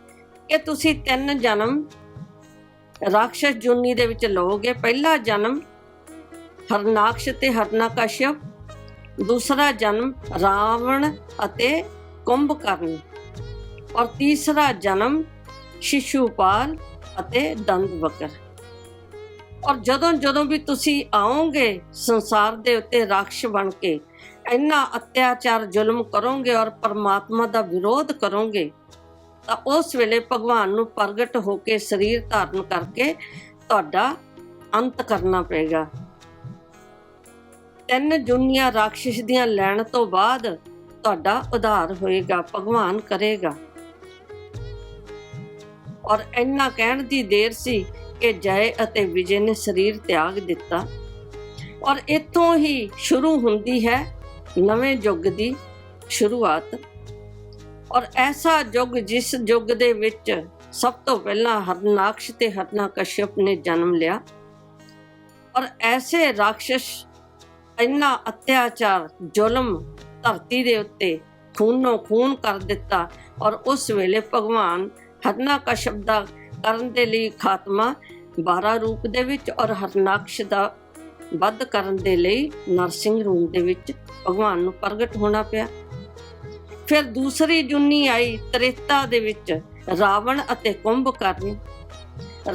ਕਿ ਤੁਸੀਂ 3 ਜਨਮ ਰਾਖਸ਼ ਜੁਨੀ ਦੇ ਵਿੱਚ ਲਓਗੇ। ਪਹਿਲਾ ਜਨਮ ਹਰਨਾਕਸ਼ ਤੇ ਹਰਨਾਕਸ਼ਯਪ, ਦੂਸਰਾ ਜਨਮ ਰਾਵਣ ਅਤੇ ਕੁੰਭਕਰਨ, ਔਰ ਤੀਸਰਾ ਜਨਮ ਸ਼ਿਸ਼ੂਪਾਲ ਅਤੇ ਦੰਦਵਕਰ। ਔਰ ਜਦੋਂ ਵੀ ਤੁਸੀਂ ਆਓਗੇ ਸੰਸਾਰ ਦੇ ਉੱਤੇ ਰਾਖਸ਼ ਬਣ ਕੇ, ਇੰਨਾ ਅਤਿਆਚਾਰ ਜ਼ੁਲਮ ਕਰੋਗੇ ਔਰ ਪਰਮਾਤਮਾ ਦਾ ਵਿਰੋਧ ਕਰੋਗੇ, ਤਾਂ ਉਸ ਵੇਲੇ ਭਗਵਾਨ ਨੂੰ ਪ੍ਰਗਟ ਹੋ ਕੇ ਸਰੀਰ ਧਾਰਨ ਕਰਕੇ ਤੁਹਾਡਾ ਅੰਤ ਕਰਨਾ ਪਏਗਾ। 3 ਜੁਨੀਆਂ ਰਾਖਸ਼ ਦੀਆਂ ਲੈਣ ਤੋਂ ਬਾਅਦ ਤੁਹਾਡਾ ਉਧਾਰ ਹੋਏਗਾ, ਭਗਵਾਨ ਕਰੇਗਾ। ਔਰ ਇੰਨਾ ਕਹਿਣ ਦੀ ਦੇਰ ਸੀ ਕਿ ਜੈ ਅਤੇ ਵਿਜੇ ਨੇ ਸਰੀਰ ਤਿਆਗ ਦਿੱਤਾ। ਔਰ ਇੱਥੋਂ ਹੀ ਸ਼ੁਰੂ ਹੁੰਦੀ ਹੈ ਨਵੇਂ ਯੁੱਗ ਦੀ ਸ਼ੁਰੂਆਤ। ਔਰ ਐਸਾ ਯੁੱਗ ਜਿਸ ਯੁੱਗ ਦੇ ਵਿੱਚ ਸਭ ਤੋਂ ਪਹਿਲਾਂ ਹਰਨਾਕਸ਼ ਤੇ ਹਰਨਾਕਸ਼ਪ ਨੇ ਜਨਮ ਲਿਆ। ਔਰ ਐਸੇ ਰਾਖਸ਼ ਇੰਨਾ ਅਤਿਆਚਾਰ ਜ਼ੁਲਮ ਧਰਤੀ ਦੇ ਉੱਤੇ ਖੂਨੋਂ ਖੂਨ ਕਰ ਦਿੱਤਾ। ਔਰ ਉਸ ਵੇਲੇ ਭਗਵਾਨ ਹਰਨਾਕਸ਼ਪ ਦਾ ਕਰਨ ਦੇ ਲਈ ਖਾਤਮਾ 12 ਰੂਪ ਦੇ ਵਿੱਚ ਔਰ ਹਰਨਾਕਸ਼ ਦਾ ਵੱਧ ਕਰਨ ਦੇ ਲਈ ਨਰਸਿੰਘ ਰੂਪ ਦੇ ਵਿੱਚ ਭਗਵਾਨ ਨੂੰ ਪ੍ਰਗਟ ਹੋਣਾ ਪਿਆ। ਫਿਰ ਦੂਸਰੀ ਜੁਨੀ ਆਈ ਤ੍ਰੇਤਾ ਦੇ ਵਿੱਚ ਰਾਵਣ ਅਤੇ ਕੁੰਭਕਰਨ।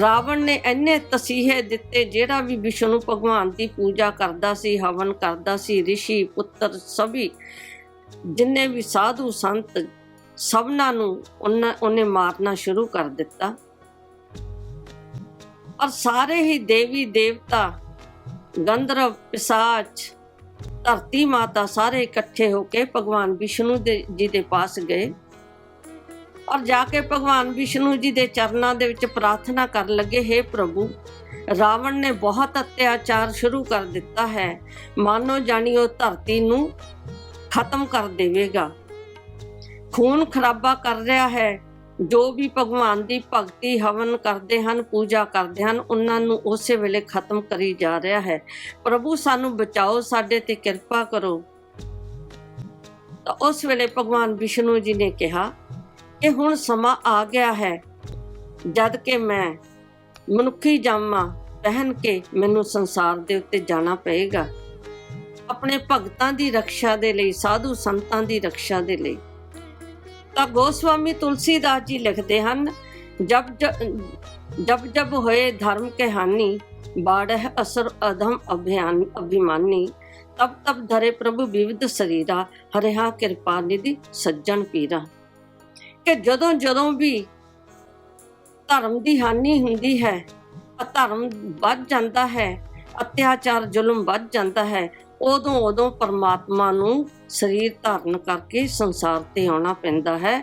ਰਾਵਣ ਨੇ ਇੰਨੇ ਤਸੀਹੇ ਦਿੱਤੇ, ਜਿਹੜਾ ਵੀ ਵਿਸ਼ਨੂੰ ਭਗਵਾਨ ਦੀ ਪੂਜਾ ਕਰਦਾ ਸੀ, ਹਵਨ ਕਰਦਾ ਸੀ, ਰਿਸ਼ੀ ਪੁੱਤਰ ਸਭੀ ਜਿੰਨੇ ਵੀ ਸਾਧੂ ਸੰਤ ਸਭਨਾਂ ਨੂੰ ਉਹਨੇ ਮਾਰਨਾ ਸ਼ੁਰੂ ਕਰ ਦਿੱਤਾ। ਔਰ ਸਾਰੇ ਹੀ ਦੇਵੀ ਦੇਵਤਾ, ਗੰਧਰਵ, ਪਿਸਾਚ, ਧਰਤੀ ਮਾਤਾ ਸਾਰੇ ਇਕੱਠੇ ਹੋ ਕੇ ਭਗਵਾਨ ਵਿਸ਼ਨੂੰ ਜੀ ਦੇ ਪਾਸ ਗਏ ਔਰ ਜਾ ਕੇ ਭਗਵਾਨ ਵਿਸ਼ਨੂੰ ਜੀ ਦੇ ਚਰਨਾਂ ਦੇ ਵਿੱਚ ਪ੍ਰਾਰਥਨਾ ਕਰਨ ਲੱਗੇ, ਹੇ ਪ੍ਰਭੂ, ਰਾਵਣ ਨੇ ਬਹੁਤ ਅਤਿਆਚਾਰ ਸ਼ੁਰੂ ਕਰ ਦਿੱਤਾ ਹੈ, ਮਾਨੋ ਜਾਣੀ ਉਹ ਧਰਤੀ ਨੂੰ ਖਤਮ ਕਰ ਦੇਵੇਗਾ, ਖੂਨ ਖਰਾਬਾ ਕਰ ਰਿਹਾ ਹੈ। ਜੋ ਵੀ ਭਗਵਾਨ ਦੀ ਭਗਤੀ ਹਵਨ ਕਰਦੇ ਹਨ, ਪੂਜਾ ਕਰਦੇ ਹਨ, ਉਹਨਾਂ ਨੂੰ ਉਸੇ ਵੇਲੇ ਖਤਮ ਕਰੀ ਜਾ ਰਿਹਾ ਹੈ। ਪ੍ਰਭੂ ਸਾਨੂੰ ਬਚਾਓ, ਸਾਡੇ ਤੇ ਕਿਰਪਾ ਕਰੋ। ਤਾਂ ਉਸ ਵੇਲੇ ਭਗਵਾਨ ਵਿਸ਼ਨੂੰ ਜੀ ਨੇ ਕਿਹਾ ਕਿ ਹੁਣ ਸਮਾਂ ਆ ਗਿਆ ਹੈ ਜਦ ਕਿ ਮੈਂ ਮਨੁੱਖੀ ਜਾਮਾ ਪਹਿਨ ਕੇ ਮੈਨੂੰ ਸੰਸਾਰ ਦੇ ਉੱਤੇ ਜਾਣਾ ਪਏਗਾ, ਆਪਣੇ ਭਗਤਾਂ ਦੀ ਰੱਖਿਆ ਦੇ ਲਈ, ਸਾਧੂ ਸੰਤਾਂ ਦੀ ਰੱਖਿਆ ਦੇ ਲਈ। ਤਾਂ ਗੋਸਵਾਮੀ ਤੁਲਸੀਦਾਸ ਜੀ ਲਿਖਦੇ ਹਨ, जब होए धर्म के हानि, बाढ़ असुर अधम अभिमानी, तब धरे प्रभु विविध शरीरा, हरिहा कृपा निधि सज्जन पीरा। कि ਜਦੋਂ ਵੀ ਧਰਮ ਦੀ ਹਾਨੀ ਹੁੰਦੀ ਹੈ, ਅਧਰਮ ਵੱਧ ਜਾਂਦਾ ਹੈ, ਅਤਿਆਚਾਰ ਜ਼ੁਲਮ ਵੱਧ ਜਾਂਦਾ ਹੈ, ਉਦੋਂ ਪਰਮਾਤਮਾ ਨੂੰ ਸਰੀਰ ਧਾਰਨ ਕਰਕੇ ਸੰਸਾਰ ਤੇ ਆਉਣਾ ਪੈਂਦਾ ਹੈ,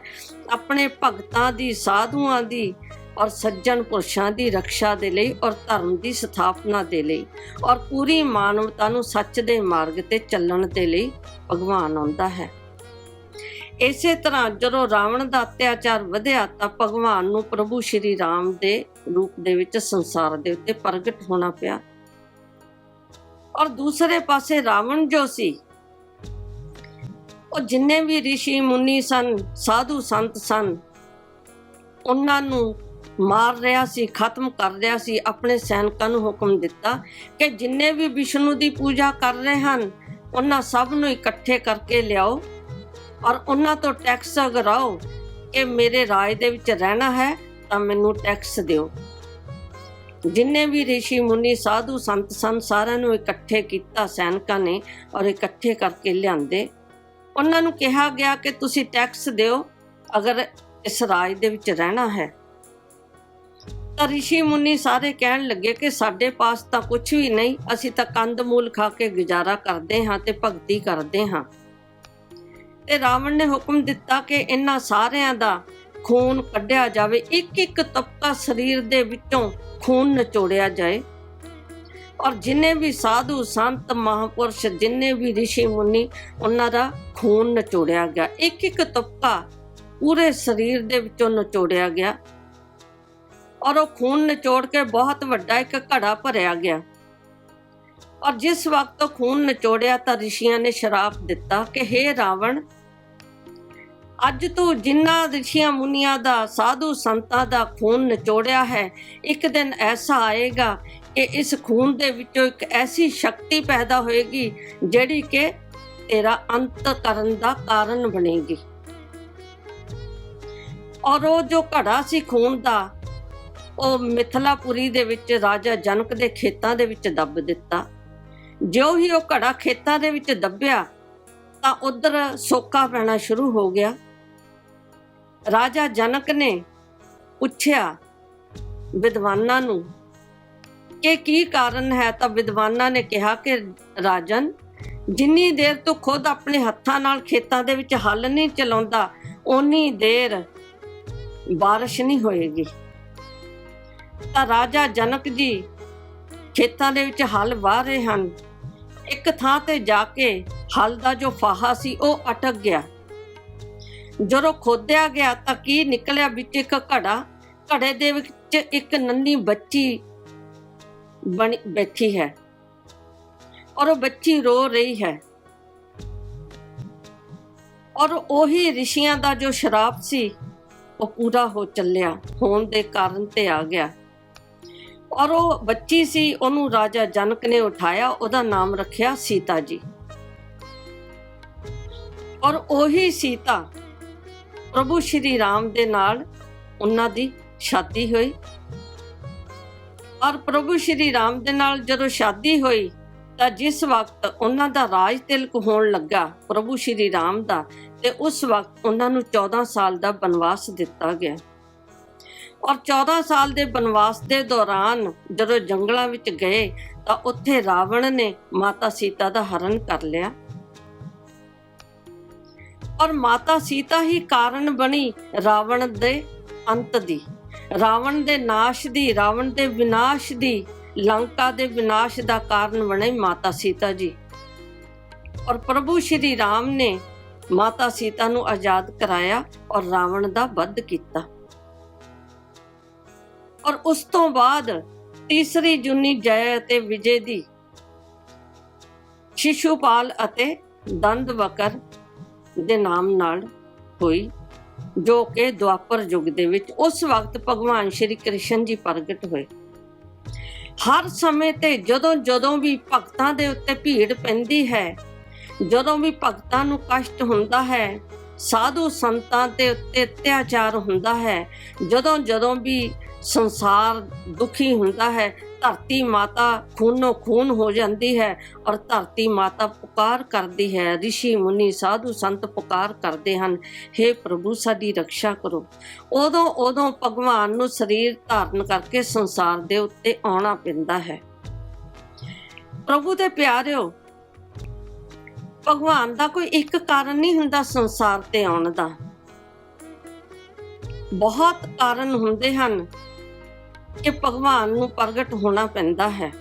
ਆਪਣੇ ਭਗਤਾਂ ਦੀ, ਸਾਧੂਆਂ ਦੀ ਔਰ ਸੱਜਣ ਪੁਰਸ਼ਾਂ ਦੀ ਰੱਖਿਆ ਦੇ ਲਈ ਔਰ ਧਰਮ ਦੀ ਸਥਾਪਨਾ ਦੇ ਲਈ ਔਰ ਪੂਰੀ ਮਾਨਵਤਾ ਨੂੰ ਸੱਚ ਦੇ ਮਾਰਗ ਤੇ ਚੱਲਣ ਦੇ ਲਈ ਭਗਵਾਨ ਆਉਂਦਾ ਹੈ। ਇਸੇ ਤਰ੍ਹਾਂ ਜਦੋਂ ਰਾਵਣ ਦਾ ਅਤਿਆਚਾਰ ਵਧਿਆ ਤਾਂ ਭਗਵਾਨ ਨੂੰ ਪ੍ਰਭੂ ਸ਼੍ਰੀ ਰਾਮ ਦੇ ਰੂਪ ਦੇ ਵਿੱਚ ਸੰਸਾਰ ਦੇ ਉੱਤੇ ਪ੍ਰਗਟ ਹੋਣਾ ਪਿਆ। ਔਰ ਦੂਸਰੇ ਪਾਸੇ ਰਾਵਣ ਜੋ ਸੀ, ਉਹ ਜਿੰਨੇ ਵੀ ਰਿਸ਼ੀ ਮੁਨੀ ਸਨ, ਸਾਧੂ ਸੰਤ ਸਨ, ਉਹਨਾਂ ਨੂੰ ਮਾਰ ਰਿਹਾ ਸੀ, ਖਤਮ ਕਰ ਰਿਹਾ ਸੀ। ਆਪਣੇ ਸੈਨਿਕਾਂ ਨੂੰ ਹੁਕਮ ਦਿੱਤਾ ਕਿ ਜਿੰਨੇ ਵੀ ਵਿਸ਼ਨੂੰ ਦੀ ਪੂਜਾ ਕਰ ਰਹੇ ਹਨ, ਉਹਨਾਂ ਸਭ ਨੂੰ ਇਕੱਠੇ ਕਰਕੇ ਲਿਆਓ ਔਰ ਉਹਨਾਂ ਤੋਂ ਟੈਕਸ ਅਗਰਾਓ ਕਿ ਮੇਰੇ ਰਾਜ ਦੇ ਵਿੱਚ ਰਹਿਣਾ ਹੈ ਤਾਂ ਮੈਨੂੰ ਟੈਕਸ ਦਿਓ। ਜਿੰਨੇ ਵੀ ਰਿਸ਼ੀ ਮੁਨੀ, ਸਾਧੂ ਸੰਤ ਸਨ, ਸਾਰਿਆਂ ਨੂੰ ਇਕੱਠੇ ਕੀਤਾ ਸੈਨਿਕਾਂ ਨੇ ਔਰ ਇਕੱਠੇ ਕਰਕੇ ਲਿਆਂਦੇ। ਉਹਨਾਂ ਨੂੰ ਕਿਹਾ ਗਿਆ ਕਿ ਤੁਸੀਂ ਟੈਕਸ ਦਿਓ ਅਗਰ ਇਸ ਰਾਜ ਦੇ ਵਿੱਚ ਰਹਿਣਾ ਹੈ। ਤਾਂ ਰਿਸ਼ੀ ਮੁਨੀ ਸਾਰੇ ਕਹਿਣ ਲੱਗੇ ਕਿ ਸਾਡੇ ਪਾਸ ਤਾਂ ਕੁਝ ਵੀ ਨਹੀਂ, ਅਸੀਂ ਤਾਂ ਕੰਦ ਮੂਲ ਖਾ ਕੇ ਗੁਜ਼ਾਰਾ ਕਰਦੇ ਹਾਂ ਤੇ ਭਗਤੀ ਕਰਦੇ ਹਾਂ। ਤੇ ਰਾਵਣ ਨੇ ਹੁਕਮ ਦਿੱਤਾ ਕਿ ਇਹਨਾਂ ਸਾਰਿਆਂ ਦਾ ਖੂਨ ਕੱਢਿਆ ਜਾਵੇ, ਇੱਕ ਇੱਕ ਤਪਕਾ ਸਰੀਰ ਦੇ ਵਿੱਚੋਂ ਖੂਨ ਨਿਚੋੜਿਆ ਜਾਏ ਔਰ ਜਿੰਨੇ ਵੀ ਸਾਧੂ ਸੰਤ ਮਹਾਂਪੁਰਸ਼, ਜਿੰਨੇ ਵੀ ਰਿਸ਼ੀ ਮੁਨੀ, ਉਹਨਾਂ ਦਾ ਖੂਨ ਨਿਚੋੜਿਆ ਗਿਆ, ਇੱਕ ਇੱਕ ਤਪਕਾ ਪੂਰੇ ਸਰੀਰ ਦੇ ਵਿੱਚੋਂ ਨਿਚੋੜਿਆ ਗਿਆ ਔਰ ਉਹ ਖੂਨ ਨਿਚੋੜ ਕੇ ਬਹੁਤ ਵੱਡਾ ਇੱਕ ਘੜਾ ਭਰਿਆ ਗਿਆ। ਔਰ ਜਿਸ ਵਕਤ ਉਹ ਖੂਨ ਨਿਚੋੜਿਆ ਤਾਂ ਰਿਸ਼ੀਆਂ ਨੇ ਸ਼ਰਾਪ ਦਿੱਤਾ ਕਿ ਹੇ ਰਾਵਣ, ਅੱਜ ਤੂੰ ਜਿਨ੍ਹਾਂ ਰਿਸ਼ੀਆਂ ਮੁਨੀਆਂ ਦਾ, ਸਾਧੂ ਸੰਤਾਂ ਦਾ ਖੂਨ ਨਿਚੋੜਿਆ ਹੈ, ਇੱਕ ਦਿਨ ਐਸਾ ਆਏਗਾ ਕਿ ਇਸ ਖੂਨ ਦੇ ਵਿੱਚੋਂ ਇੱਕ ਐਸੀ ਸ਼ਕਤੀ ਪੈਦਾ ਹੋਏਗੀ ਜਿਹੜੀ ਕਿ ਤੇਰਾ ਅੰਤ ਕਰਨ ਦਾ ਕਾਰਨ ਬਣੇਗੀ। ਔਰ ਉਹ ਜੋ ਘੜਾ ਸੀ ਖੂਨ ਦਾ, ਉਹ ਮਿਥਿਲਾਪੁਰੀ ਦੇ ਵਿੱਚ ਰਾਜਾ ਜਨਕ ਦੇ ਖੇਤਾਂ ਦੇ ਵਿੱਚ ਦੱਬ ਦਿੱਤਾ। ਜਿਉਂ ਹੀ ਉਹ ਘੜਾ ਖੇਤਾਂ ਦੇ ਵਿੱਚ ਦੱਬਿਆ ਤਾਂ ਉਧਰ ਸੋਕਾ ਪੈਣਾ ਸ਼ੁਰੂ ਹੋ ਗਿਆ। ਰਾਜਾ ਜਨਕ ਨੇ ਪੁੱਛਿਆ ਵਿਦਵਾਨਾਂ ਨੂੰ ਕਿ ਕੀ ਕਾਰਨ ਹੈ, ਤਾਂ ਵਿਦਵਾਨਾਂ ਨੇ ਕਿਹਾ ਕਿ ਰਾਜਨ, ਜਿੰਨੀ ਦੇਰ ਤੂੰ ਖੁਦ ਆਪਣੇ ਹੱਥਾਂ ਨਾਲ ਖੇਤਾਂ ਦੇ ਵਿੱਚ ਹਲ ਨਹੀਂ ਚਲਾਉਂਦਾ, ਓਨੀ ਦੇਰ ਬਾਰਿਸ਼ ਨਹੀਂ ਹੋਏਗੀ। ਤਾਂ ਰਾਜਾ ਜਨਕ ਜੀ ਖੇਤਾਂ ਦੇ ਵਿੱਚ ਹਲ ਵਾਹ ਰਹੇ ਹਨ। ਇੱਕ ਥਾਂ ਤੇ ਜਾ ਕੇ ਹਲ ਦਾ ਜੋ ਫਾਹਾ ਸੀ ਉਹ ਅਟਕ ਗਿਆ। ਜਦੋਂ ਖੋਦਿਆ ਗਿਆ ਤਾਂ ਕੀ ਨਿਕਲਿਆ, ਵਿੱਚ ਇੱਕ ਘੜਾ ਘੜੇ ਦੇ ਵਿੱਚ ਇੱਕ ਨੰਨੀ ਬੱਚੀ ਬੈਠੀ ਹੈ ਔਰ ਉਹ ਬੱਚੀ ਰੋ ਰਹੀ ਹੈ ਔਰ ਉਹੀ ਰਿਸ਼ੀਆਂ ਦਾ ਜੋ ਸ਼ਰਾਪ ਸੀ ਉਹ ਪੂਰਾ ਹੋ ਚੱਲਿਆ, ਹੋਣ ਦੇ ਕਾਰਨ ਤੇ ਆ ਗਿਆ। ਔਰ ਉਹ ਬੱਚੀ ਸੀ, ਉਹਨੂੰ ਰਾਜਾ ਜਨਕ ਨੇ ਉਠਾਇਆ, ਉਹਦਾ ਨਾਮ ਰੱਖਿਆ ਸੀਤਾ ਜੀ। ਔਰ ਉਹੀ ਸੀਤਾ ਪ੍ਰਭੂ ਸ਼੍ਰੀ ਰਾਮ ਦੇ ਨਾਲ ਉਹਨਾਂ ਦੀ ਸ਼ਾਦੀ ਹੋਈ। ਔਰ ਪ੍ਰਭੂ ਸ਼੍ਰੀ ਰਾਮ ਦੇ ਨਾਲ ਜਦੋਂ ਸ਼ਾਦੀ ਹੋਈ ਤਾਂ ਜਿਸ ਵਕਤ ਉਹਨਾਂ ਦਾ ਰਾਜ ਤਿਲਕ ਹੋਣ ਲੱਗਾ ਪ੍ਰਭੂ ਸ਼੍ਰੀ ਰਾਮ ਦਾ, ਤੇ ਉਸ ਵਕਤ ਉਹਨਾਂ ਨੂੰ 14 ਸਾਲ ਦਾ ਬਨਵਾਸ ਦਿੱਤਾ ਗਿਆ। ਔਰ 14 ਸਾਲ ਦੇ ਬਨਵਾਸ ਦੇ ਦੌਰਾਨ ਜਦੋਂ ਜੰਗਲਾਂ ਵਿੱਚ ਗਏ ਤਾਂ ਉੱਥੇ ਰਾਵਣ ਨੇ ਮਾਤਾ ਸੀਤਾ ਦਾ ਹਰਨ ਕਰ ਲਿਆ। ਔਰ ਮਾਤਾ ਸੀਤਾ ਹੀ ਕਾਰਨ ਬਣੀ ਰਾਵਣ ਦੇ ਅੰਤ ਦੀ, ਰਾਵਣ ਦੇ ਨਾਸ਼ ਦੀ, ਰਾਵਣ ਦੇ ਵਿਨਾਸ਼ ਦੀ, ਲੰਕਾ ਦੇ ਵਿਨਾਸ਼ ਦਾ ਕਾਰਨ ਬਣੇ ਮਾਤਾ ਸੀਤਾ ਜੀ। ਔਰ ਪ੍ਰਭੂ ਸ਼੍ਰੀ ਰਾਮ ਨੇ ਮਾਤਾ ਸੀਤਾ ਨੂੰ ਆਜ਼ਾਦ ਕਰਾਇਆ ਔਰ ਰਾਵਣ ਦਾ ਵੱਧ ਕੀਤਾ। ਔਰ ਉਸ ਤੋਂ ਬਾਅਦ ਤੀਸਰੀ ਜੁਨੀ ਜੈ ਅਤੇ ਵਿਜੇ ਦੀ ਸ਼ਿਸ਼ੂਪਾਲ ਅਤੇ ਦੰਦਵਕਰ ਦੇ ਨਾਮ ਨਾਲ ਹੋਈ, ਜੋ ਕਿ ਦੁਆਪਰ ਯੁੱਗ ਦੇ ਵਿੱਚ ਉਸ ਵਕਤ ਭਗਵਾਨ ਸ਼੍ਰੀ ਕ੍ਰਿਸ਼ਨ ਜੀ ਪ੍ਰਗਟ ਹੋਏ। ਹਰ ਸਮੇਂ ਤੇ ਜਦੋਂ ਵੀ ਭਗਤਾਂ ਦੇ ਉੱਤੇ ਭੀੜ ਪੈਂਦੀ ਹੈ, ਜਦੋਂ ਵੀ ਭਗਤਾਂ ਨੂੰ ਕਸ਼ਟ ਹੁੰਦਾ ਹੈ, ਸਾਧੂ ਸੰਤਾਂ ਦੇ ਉੱਤੇ ਅਤਿਆਚਾਰ ਹੁੰਦਾ ਹੈ, ਜਦੋਂ ਵੀ ਸੰਸਾਰ ਦੁਖੀ ਹੁੰਦਾ ਹੈ, ਧਰਤੀ ਮਾਤਾ ਖੂਨੋ ਖੂਨ ਹੋ ਜਾਂਦੀ ਹੈ ਔਰ ਧਰਤੀ ਮਾਤਾ ਪੁਕਾਰ ਕਰਦੀ ਹੈ, ਰਿਸ਼ੀ ਮੁਨੀ ਸਾਧੂ ਸੰਤ ਪੁਕਾਰ ਕਰਦੇ ਹਨ, ਹੇ ਪ੍ਰਭੂ ਸਾਡੀ ਰੱਖਿਆ ਕਰੋ। ਉਦੋਂ ਭਗਵਾਨ ਨੂੰ ਸਰੀਰ ਧਾਰਨ ਕਰਕੇ ਸੰਸਾਰ ਦੇ ਉੱਤੇ ਆਉਣਾ ਪੈਂਦਾ ਹੈ। ਪ੍ਰਭੂ ਦੇ ਪਿਆਰਿਓ, ਭਗਵਾਨ ਦਾ ਕੋਈ ਇੱਕ ਕਾਰਨ ਨਹੀਂ ਹੁੰਦਾ ਸੰਸਾਰ ਤੇ ਆਉਣ ਦਾ, ਬਹੁਤ ਕਾਰਨ ਹੁੰਦੇ ਹਨ ਕਿ ਭਗਵਾਨ ਨੂੰ ਪ੍ਰਗਟ ਹੋਣਾ ਪੈਂਦਾ ਹੈ।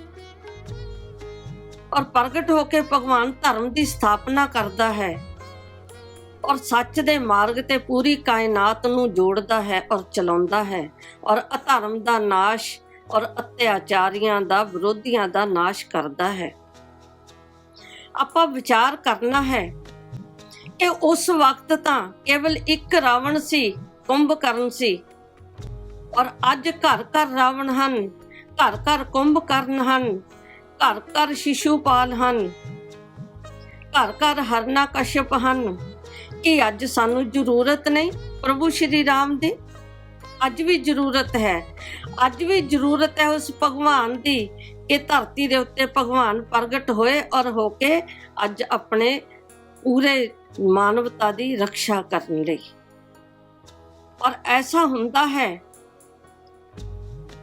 ਔਰ ਪ੍ਰਗਟ ਹੋ ਕੇ ਭਗਵਾਨ ਧਰਮ ਦੀ ਸਥਾਪਨਾ ਕਰਦਾ ਹੈ ਔਰ ਸੱਚ ਦੇ ਮਾਰਗ ਤੇ ਪੂਰੀ ਕਾਇਨਾਤ ਨੂੰ ਜੋੜਦਾ ਹੈ ਔਰ ਚਲਾਉਂਦਾ ਹੈ ਔਰ ਅਧਰਮ ਦਾ ਨਾਸ਼ ਔਰ ਅਤਿਆਚਾਰੀਆਂ ਦਾ, ਵਿਰੋਧੀਆਂ ਦਾ ਨਾਸ਼ ਕਰਦਾ ਹੈ। ਆਪਾਂ ਵਿਚਾਰ ਕਰਨਾ ਹੈ ਕਿ ਉਸ ਵਕਤ ਤਾਂ ਕੇਵਲ ਇੱਕ ਰਾਵਣ ਸੀ, ਕੁੰਭਕਰਨ ਸੀ, ਔਰ ਅੱਜ ਘਰ ਘਰ ਰਾਵਣ ਹਨ, ਘਰ ਘਰ ਕੁੰਭਕਰਨ ਹਨ, ਘਰ ਘਰ ਸ਼ਿਸ਼ੂਪਾਲ ਹਨ, ਘਰ ਘਰ ਹਰਨਾਕਸ਼ਪ ਹਨ। ਕਿ ਅੱਜ ਸਾਨੂੰ ਜ਼ਰੂਰਤ ਨਹੀਂ ਪ੍ਰਭੂ ਸ਼੍ਰੀ ਰਾਮ ਦੀ? ਅੱਜ ਵੀ ਜ਼ਰੂਰਤ ਹੈ। ਅੱਜ ਵੀ ਜ਼ਰੂਰਤ ਹੈ ਉਸ ਭਗਵਾਨ ਦੀ ਕਿ ਧਰਤੀ ਦੇ ਉੱਤੇ ਭਗਵਾਨ ਪ੍ਰਗਟ ਹੋਏ ਔਰ ਹੋ ਕੇ ਅੱਜ ਆਪਣੇ ਪੂਰੇ ਮਾਨਵਤਾ ਦੀ ਰੱਖਿਆ ਕਰਨ ਲਈ। ਔਰ ਐਸਾ ਹੁੰਦਾ ਹੈ,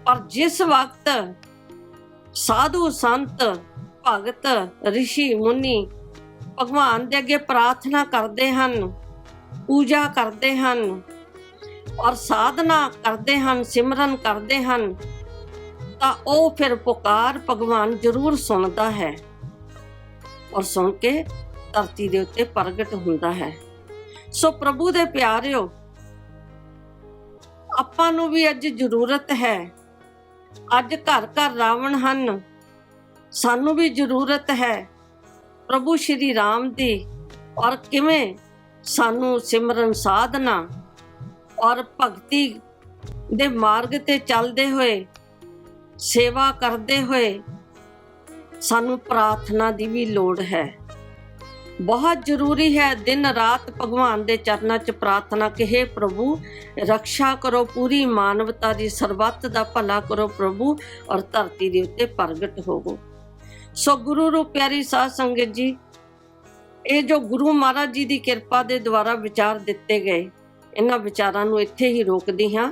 ਪਰ ਜਿਸ ਵਕਤ ਸਾਧੂ ਸੰਤ ਭਗਤ ਰਿਸ਼ੀ ਮੁਨੀ ਭਗਵਾਨ ਦੇ ਅੱਗੇ ਪ੍ਰਾਰਥਨਾ ਕਰਦੇ ਹਨ, ਪੂਜਾ ਕਰਦੇ ਹਨ ਔਰ ਸਾਧਨਾ ਕਰਦੇ ਹਨ, ਸਿਮਰਨ ਕਰਦੇ ਹਨ, ਤਾਂ ਉਹ ਫਿਰ ਪੁਕਾਰ ਭਗਵਾਨ ਜ਼ਰੂਰ ਸੁਣਦਾ ਹੈ ਔਰ ਸੁਣ ਕੇ ਧਰਤੀ ਦੇ ਉੱਤੇ ਪ੍ਰਗਟ ਹੁੰਦਾ ਹੈ। ਸੋ ਪ੍ਰਭੂ ਦੇ ਪਿਆਰਿਓ, ਆਪਾਂ ਨੂੰ ਵੀ ਅੱਜ ਜ਼ਰੂਰਤ ਹੈ। ਅੱਜ ਘਰ ਘਰ ਰਾਵਣ ਹਨ, ਸਾਨੂੰ ਵੀ ਜ਼ਰੂਰਤ ਹੈ ਪ੍ਰਭੂ ਸ਼੍ਰੀ ਰਾਮ ਦੀ। ਔਰ ਕਿਵੇਂ ਸਾਨੂੰ ਸਿਮਰਨ ਸਾਧਨਾ ਔਰ ਭਗਤੀ ਦੇ ਮਾਰਗ ਤੇ ਚੱਲਦੇ ਹੋਏ, ਸੇਵਾ ਕਰਦੇ ਹੋਏ ਸਾਨੂੰ ਪ੍ਰਾਰਥਨਾ ਦੀ ਵੀ ਲੋੜ ਹੈ। ਬਹੁਤ ਜ਼ਰੂਰੀ ਹੈ ਦਿਨ ਰਾਤ ਭਗਵਾਨ ਦੇ ਚਰਨਾਂ 'ਚ ਪ੍ਰਾਰਥਨਾ ਕਿ ਹੇ ਪ੍ਰਭੂ ਰੱਖਿਆ ਕਰੋ, ਪੂਰੀ ਮਾਨਵਤਾ ਦੀ, ਸਰਬੱਤ ਦਾ ਭਲਾ ਕਰੋ ਪ੍ਰਭੂ, ਔਰ ਧਰਤੀ ਦੇ ਉੱਤੇ ਪ੍ਰਗਟ ਹੋਵੋ। ਸੋ ਗੁਰੂ ਰੂਪ ਪਿਆਰੀ ਸਾਧ ਸੰਗਤ ਜੀ, ਇਹ ਜੋ ਗੁਰੂ ਮਹਾਰਾਜ ਜੀ ਦੀ ਕਿਰਪਾ ਦੇ ਦੁਆਰਾ ਵਿਚਾਰ ਦਿੱਤੇ ਗਏ, ਇਹਨਾਂ ਵਿਚਾਰਾਂ ਨੂੰ ਇੱਥੇ ਹੀ ਰੋਕਦੀ ਹਾਂ।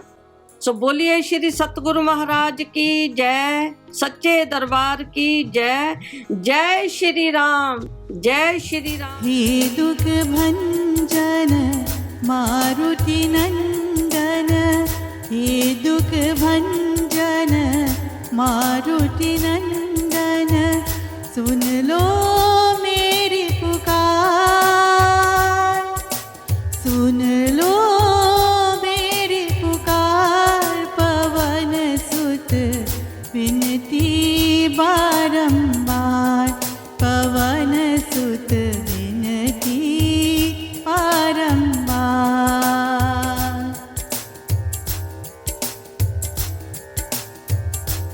ਸੋ ਬੋਲੀਏ ਸ਼੍ਰੀ ਸਤਿਗੁਰੂ ਮਹਾਰਾਜ ਕੀ ਜੈ, ਸੱਚੇ ਦਰਬਾਰ ਕੀ ਜੈ। ਜੈ ਸ਼੍ਰੀ ਰਾਮ, जय श्री राम। हे दुख भंजन मारुति नंदन, हे दुख भंजन मारुति नंदन, सुन लो मेरी पुकार, सुन लो मेरी पुकार।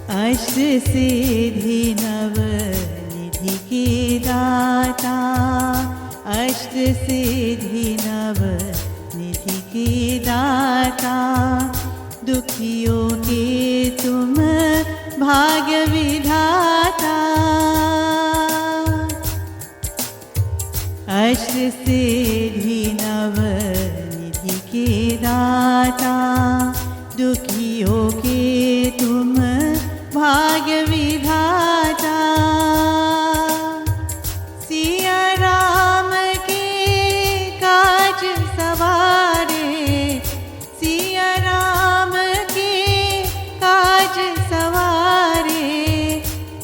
अष्ट सिद्धि नव निधि के दाता, अष्ट सिद्धि नव निधि के दाता, दुखियों के तुम भाग्य विधाता। अष्ट सिद्धि नव निधि के दाता, दुखियों के तुम भाग्य विधाता। सिया राम के काज सवारे, सिया राम के काज सवारे,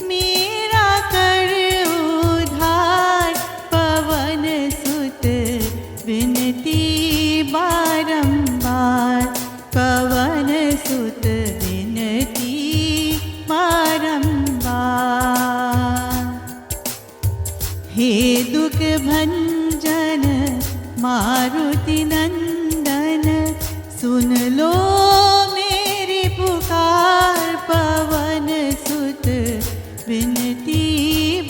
मेरा कर उद्धार पवन सुत विनती बारंबार, पवन सुत विनती बारंबार। हे दुख भंजन मारुति नंदन, सुन लो मेरी पुकार, पवन सुत विनती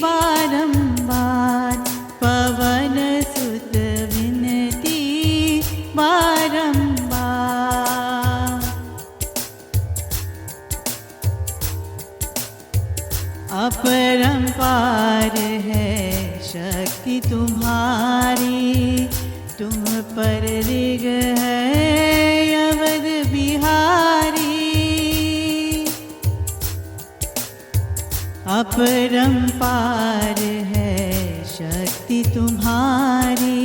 बारंबार, पवन सुत विनती बारंबार। अपरंपार है शक्ति तुम्हारी, तुम पर ऋग है अवध बिहारी। अपरंपार है शक्ति तुम्हारी,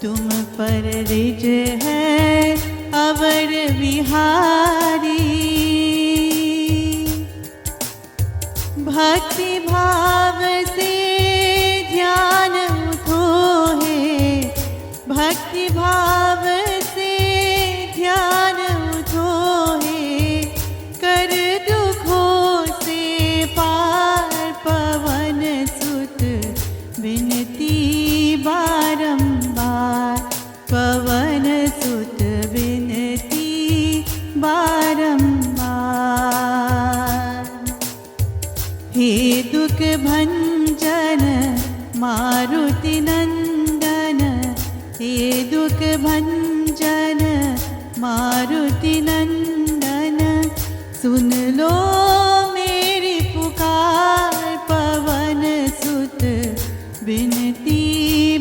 तुम पर ऋग है अवध बिहारी। भक्ति भाव से ध्यान उठो है, भक्ति भाव से ध्यान उठो है, कर दुखों से पार, पवन सुत विनती बारंबार, पवन सुत विनती बारंबार। हे दुख भंजन मारुति नंदन, हे दुख भंजन मारुति नंदन, सुन लो मेरी पुकार, पवन सुत विनती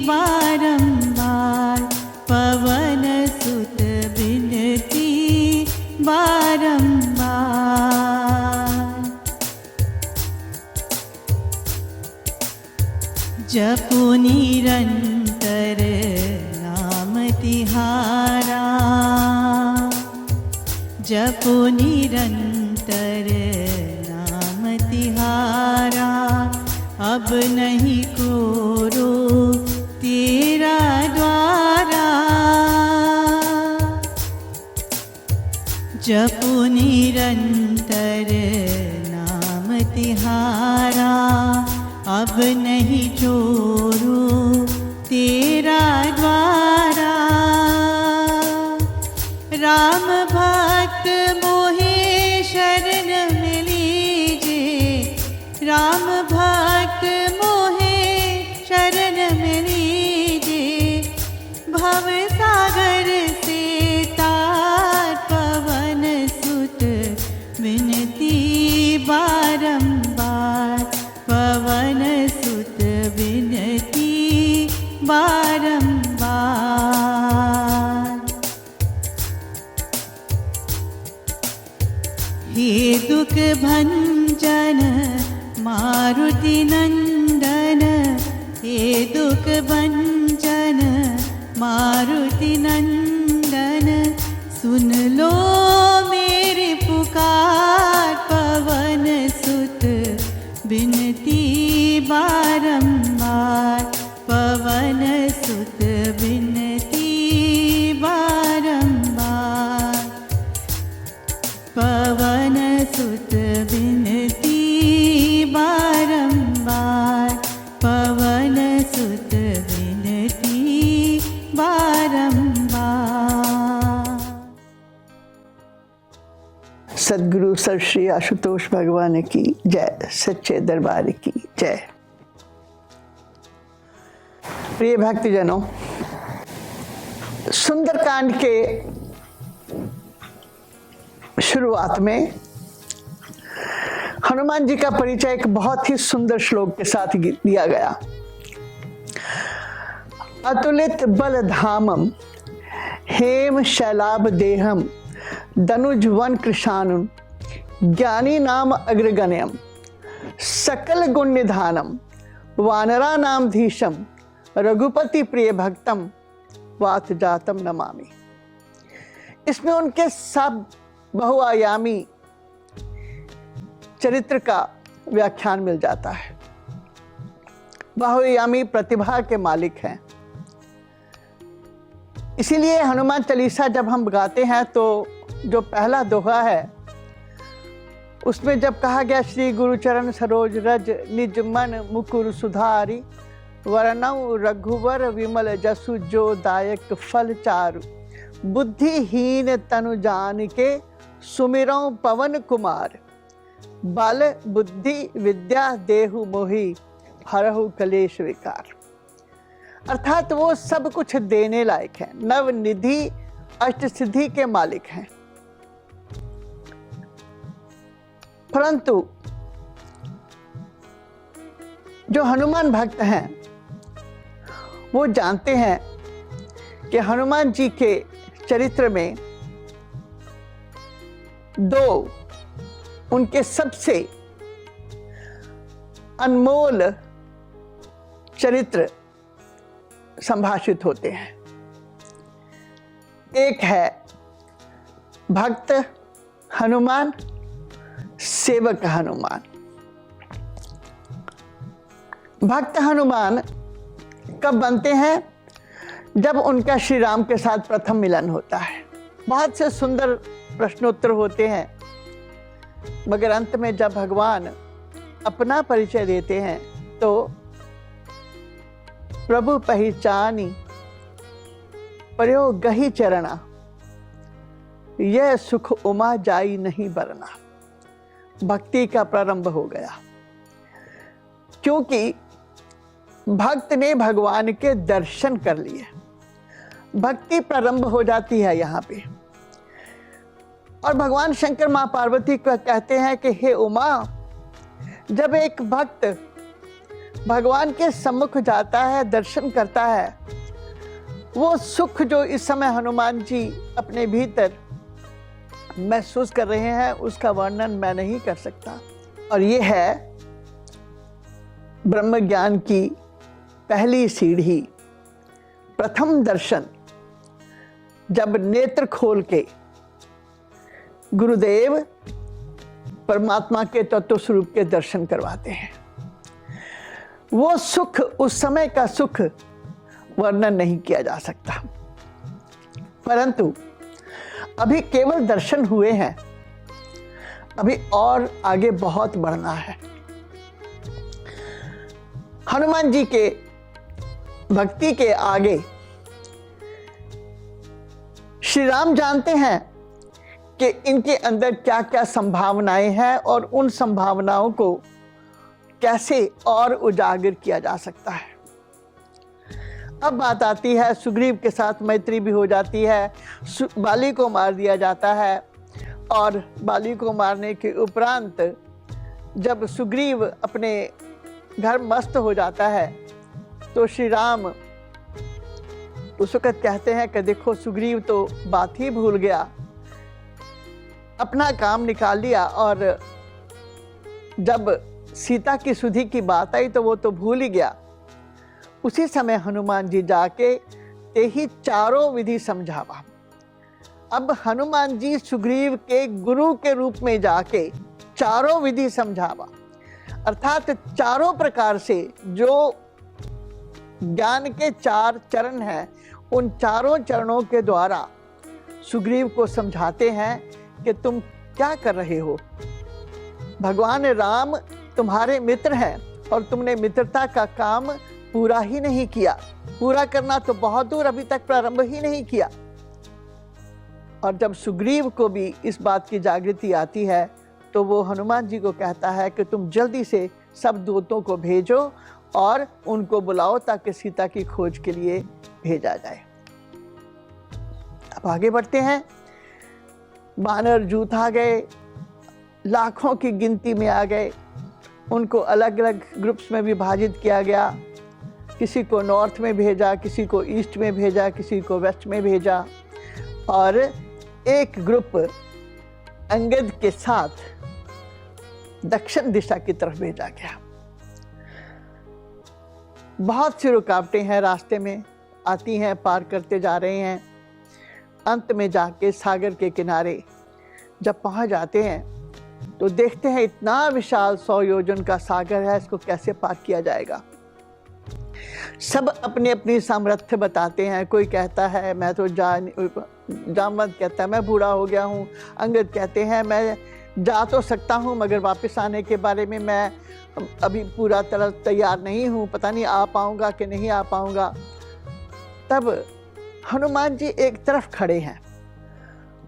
बारंबार, पवन सुत विनती बारंबार। जपो निरंतर नाम तिहारा, जपो निरंतर नाम तिहारा, अब नहीं कोरो तेरा द्वारा। जपो निरंतर नाम तिहारा, अब नहीं छोड़ो तेरा द्वारा। राम भक्त मोहे शरण में लीजे, राम भक्त मोहे शरण में लीजे, भव सागर से तार, पवन सुत विनती बारंबार, पवन सुत विनती बारंबार। हे दुख भंजन मारुति नंदन, हे दुख भंजन मारुति नंदन, सुन लो मेरी पुकार, पवन सुत विनती बारंबार, पवन सुत विनती बारंबार, पवन सुत विनती बारंबार, पवन सुत विनती बारंबार। सद्गुरु सर श्री आशुतोष भगवान की जय, सच्चे दरबार की जय। प्रिय भक्तजनों, सुंदरकांड के शुरुआत में हनुमान जी का परिचय एक बहुत ही सुंदर श्लोक के साथ दिया गया। अतुलित बल धामम हेम शैलाभ देहम दनुज वन कृशानुन ज्ञानी नाम अग्रगण्यम सकल गुण निधानम वानरा नाम धीशम रघुपति प्रिय भक्तम वात जातम नमामि। इसमें उनके सब बहुआयामी चरित्र का व्याख्यान मिल जाता है। बहुआयामी प्रतिभा के मालिक हैं। इसीलिए हनुमान चालीसा जब हम गाते हैं तो जो पहला दोहा है उसमें जब कहा गया श्री गुरु चरण सरोज रज निज मन मुकुर सुधारी वरनौ रघुवर विमल जसु जो दायक फल चारु बुद्धिहीन तनु जान के सुमिरौ पवन कुमार बल बुद्धि विद्या देहु मोहि हरहु कलेश विकार। अर्थात वो सब कुछ देने लायक हैं, नव निधि अष्ट सिद्धि के मालिक हैं। परंतु जो हनुमान भक्त हैं वो जानते हैं कि हनुमान जी के चरित्र में दो उनके सबसे अनमोल चरित्र संभाषित होते हैं। एक है भक्त हनुमान, सेवक हनुमान। भक्त हनुमान कब बनते हैं? जब उनका श्री राम के साथ प्रथम मिलन होता है। बहुत से सुंदर प्रश्नोत्तर होते हैं, मगर अंत में जब भगवान अपना परिचय देते हैं तो प्रभु पहचानी प्रयोग गही चरणा यह सुख उमा जाई नहीं बरना। भक्ति का प्रारंभ हो गया, क्योंकि भक्त ने भगवान के दर्शन कर लिए। भक्ति प्रारंभ हो जाती है यहाँ पे। और भगवान शंकर माँ पार्वती को कहते हैं कि हे उमा, जब एक भक्त भगवान के सम्मुख जाता है, दर्शन करता है, वो सुख जो इस समय हनुमान जी अपने भीतर महसूस कर रहे हैं उसका वर्णन मैं नहीं कर सकता। और ये है ब्रह्म ज्ञान की पहली सीढ़ी, प्रथम दर्शन। जब नेत्र खोल के गुरुदेव परमात्मा के तत्व स्वरूप के दर्शन करवाते हैं, वो सुख, उस समय का सुख वर्णन नहीं किया जा सकता। परंतु अभी केवल दर्शन हुए हैं, अभी और आगे बहुत बढ़ना है। हनुमान जी के भक्ति के आगे श्री राम जानते हैं कि इनके अंदर क्या क्या संभावनाएं हैं और उन संभावनाओं को कैसे और उजागर किया जा सकता है। अब बात आती है, सुग्रीव के साथ मैत्री भी हो जाती है, बाली को मार दिया जाता है। और बाली को मारने के उपरांत जब सुग्रीव अपने घर मस्त हो जाता है तो श्री राम उस वक़्त कहते हैं कि देखो, सुग्रीव तो बात ही भूल गया, अपना काम निकाल लिया, और जब सीता की सुधि की बात आई तो वो तो भूल ही गया। उसी समय हनुमान जी जाके ते ही चारों विधि समझावा। अब हनुमान जी सुग्रीव के गुरु के रूप में जाके चारों विधि समझावा, अर्थात चारों प्रकार से जो ज्ञान के चार चरण हैं, उन चारों चरणों के द्वारा सुग्रीव को समझाते हैं कि तुम क्या कर रहे हो। भगवान राम तुम्हारे मित्र हैं और तुमने मित्रता का काम पूरा ही नहीं किया। पूरा करना तो बहुत दूर, अभी तक प्रारंभ ही नहीं किया। और जब सुग्रीव को भी इस बात की जागृति आती है तो वो हनुमान जी को कहता है कि तुम जल्दी से सब दूतों को भेजो और उनको बुलाओ ताकि सीता की खोज के लिए भेजा जाए। अब आगे बढ़ते हैं। बानर जूथ आ गए, लाखों की गिनती में आ गए। उनको अलग अलग ग्रुप्स में विभाजित किया गया। किसी को नॉर्थ में भेजा, किसी को ईस्ट में भेजा, किसी को वेस्ट में भेजा, और एक ग्रुप अंगद के साथ दक्षिण दिशा की तरफ भेजा गया। बहुत सी रुकावटें हैं रास्ते में आती हैं, पार करते जा रहे हैं। अंत में जाके सागर के किनारे जब पहुंच जाते हैं तो देखते हैं इतना विशाल 100 योजन का सागर है, इसको कैसे पार किया जाएगा। सब अपनी अपनी सामर्थ्य बताते हैं। कोई कहता है मैं तो जामवंत कहता है मैं बूढ़ा हो गया हूँ। अंगद कहते हैं मैं जा तो सकता हूँ मगर वापस आने के बारे में मैं अभी पूरा तरह तैयार नहीं हूँ, पता नहीं आ पाऊँगा कि नहीं आ पाऊँगा। तब हनुमान जी एक तरफ खड़े हैं।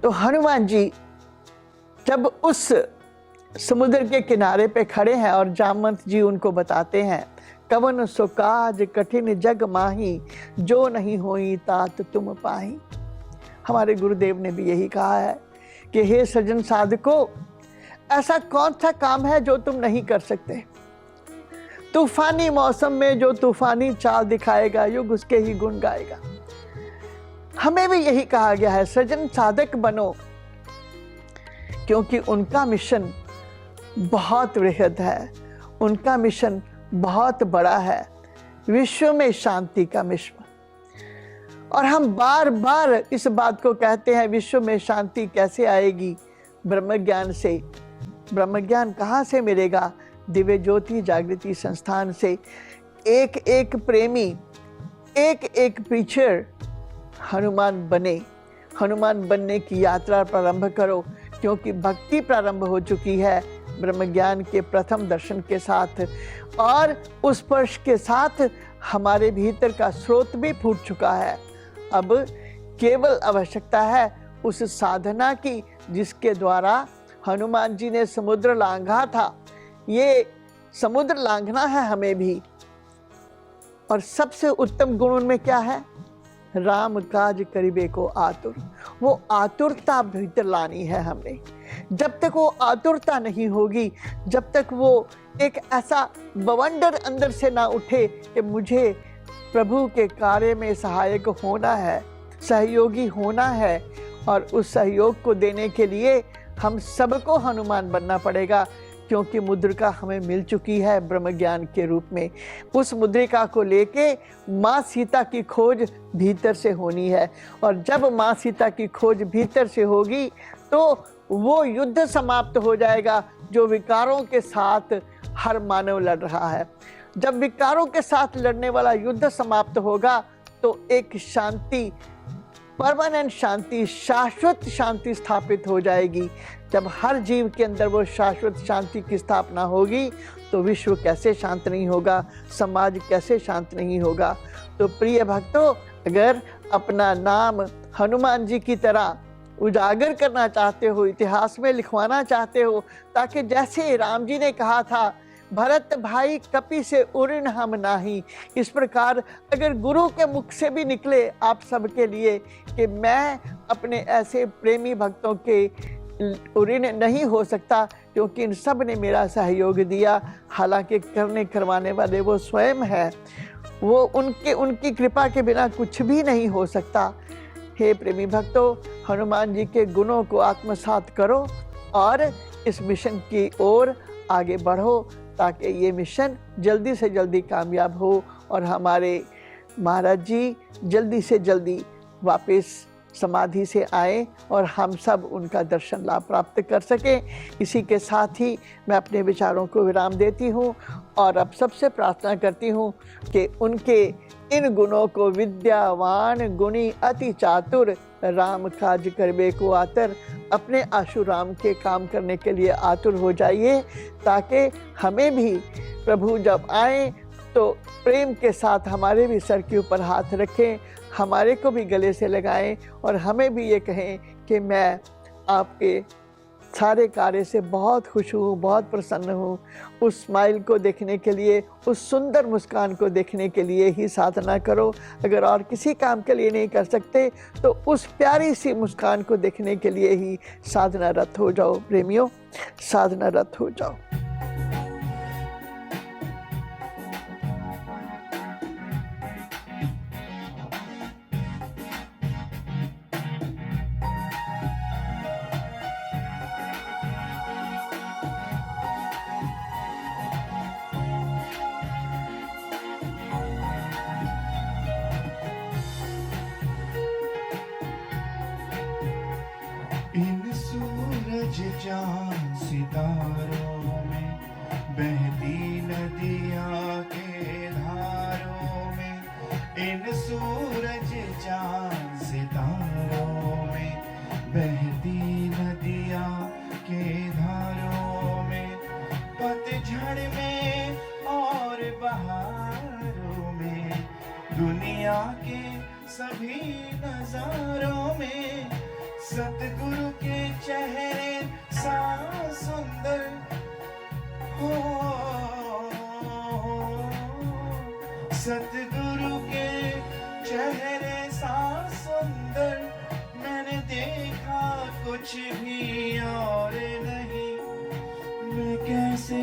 तो हनुमान जी जब उस समुद्र के किनारे पे खड़े हैं और जामवंत जी उनको बताते हैं, कवन सो काज कठिन जग माही, जो नहीं होई तात तुम पाही। हमारे गुरुदेव ने भी यही कहा है कि हे सज्जन साधको, ऐसा कौन सा काम है जो तुम नहीं कर सकते। तूफानी मौसम में जो तूफानी चाल दिखाएगा, युग उसके ही गुण गाएगा। हमें भी यही कहा गया है, सज्जन साधक बनो, क्योंकि उनका मिशन बहुत वृहद है, उनका मिशन बहुत बड़ा है, विश्व में शांति का मिशन। और हम बार बार इस बात को कहते हैं, विश्व में शांति कैसे आएगी? ब्रह्म ज्ञान से। ब्रह्म ज्ञान कहाँ से मिलेगा? दिव्य ज्योति जागृति संस्थान से। एक एक प्रेमी, एक एक प्रीचर हनुमान बने। हनुमान बनने की यात्रा प्रारंभ करो, क्योंकि भक्ति प्रारंभ हो चुकी है ब्रह्म ज्ञान के प्रथम दर्शन के साथ, और उस स्पर्श के साथ हमारे भीतर का स्रोत भी फूट चुका है। अब केवल आवश्यकता है उस साधना की जिसके द्वारा हनुमान जी ने समुद्र लांघा था। ये समुद्र लांघना है हमें भी। और सबसे उत्तम गुण उनमें क्या है? राम काज करिबे को आतुर। वो आतुरता भीतर लानी है हमने। जब तक वो आतुरता नहीं होगी, जब तक वो एक ऐसा बवंडर अंदर से ना उठे कि मुझे प्रभु के कार्य में सहायक होना है, सहयोगी होना है, और उस सहयोग को देने के लिए हम सबको हनुमान बनना पड़ेगा, क्योंकि मुद्रिका हमें मिल चुकी है ब्रह्म ज्ञान के रूप में। उस मुद्रिका को लेके माँ सीता की खोज भीतर से होनी है, और जब माँ सीता की खोज भीतर से होगी तो वो युद्ध समाप्त हो जाएगा जो विकारों के साथ हर मानव लड़ रहा है। जब विकारों के साथ लड़ने वाला युद्ध समाप्त होगा तो एक शांति, परमानेंट शांति, शाश्वत शांति स्थापित हो जाएगी। जब हर जीव के अंदर वो शाश्वत शांति की स्थापना होगी तो विश्व कैसे शांत नहीं होगा, समाज कैसे शांत नहीं होगा। तो प्रिय भक्तों, अगर अपना नाम हनुमान जी की तरह उजागर करना चाहते हो, इतिहास में लिखवाना चाहते हो, ताकि जैसे राम जी ने कहा था, भरत भाई कपि से उऋण हम नाही, इस प्रकार अगर गुरु के मुख से भी निकले आप सबके लिए कि मैं अपने ऐसे प्रेमी भक्तों के ऋण नहीं हो सकता, क्योंकि इन सब ने मेरा सहयोग दिया। हालांकि करने करवाने वाले वो स्वयं है, वो उनकी कृपा के बिना कुछ भी नहीं हो सकता। हे प्रेमी भक्तों, हनुमान जी के गुणों को आत्मसात करो और इस मिशन की ओर आगे बढ़ो, ताकि ये मिशन जल्दी से जल्दी कामयाब हो और हमारे महाराज जी जल्दी से जल्दी वापस समाधि से आए और हम सब उनका दर्शन लाभ प्राप्त कर सकें। इसी के साथ ही मैं अपने विचारों को विराम देती हूँ और अब सबसे प्रार्थना करती हूँ कि उनके इन गुणों को, विद्यावान गुणी अति चातुर, राम काज करबे को आतर, अपने आशु राम के काम करने के लिए आतुर हो जाइए, ताकि हमें भी प्रभु जब आए तो प्रेम के साथ हमारे भी सर के ऊपर हाथ रखें, हमारे को भी गले से लगाएं और हमें भी ये कहें कि मैं आपके सारे कार्य से बहुत खुश हूँ, बहुत प्रसन्न हूँ। उस स्माइल को देखने के लिए, उस सुंदर मुस्कान को देखने के लिए ही साधना करो। अगर और किसी काम के लिए नहीं कर सकते तो उस प्यारी सी मुस्कान को देखने के लिए ही साधनारत हो जाओ प्रेमियों, साधनारत हो जाओ। इन सूरज चांद सितारों में बहती नदियाँ के धारों में, इन सूरज चांद सितारों में बहती नदियाँ के धारों में, पतझड़ में और बहारों में, दुनिया के सभी नजारों में सतगुरु के चेहरे सा सुंदर हो, सतगुरु के चेहरे सा सुंदर मैंने देखा कुछ भी और नहीं। मैं कैसे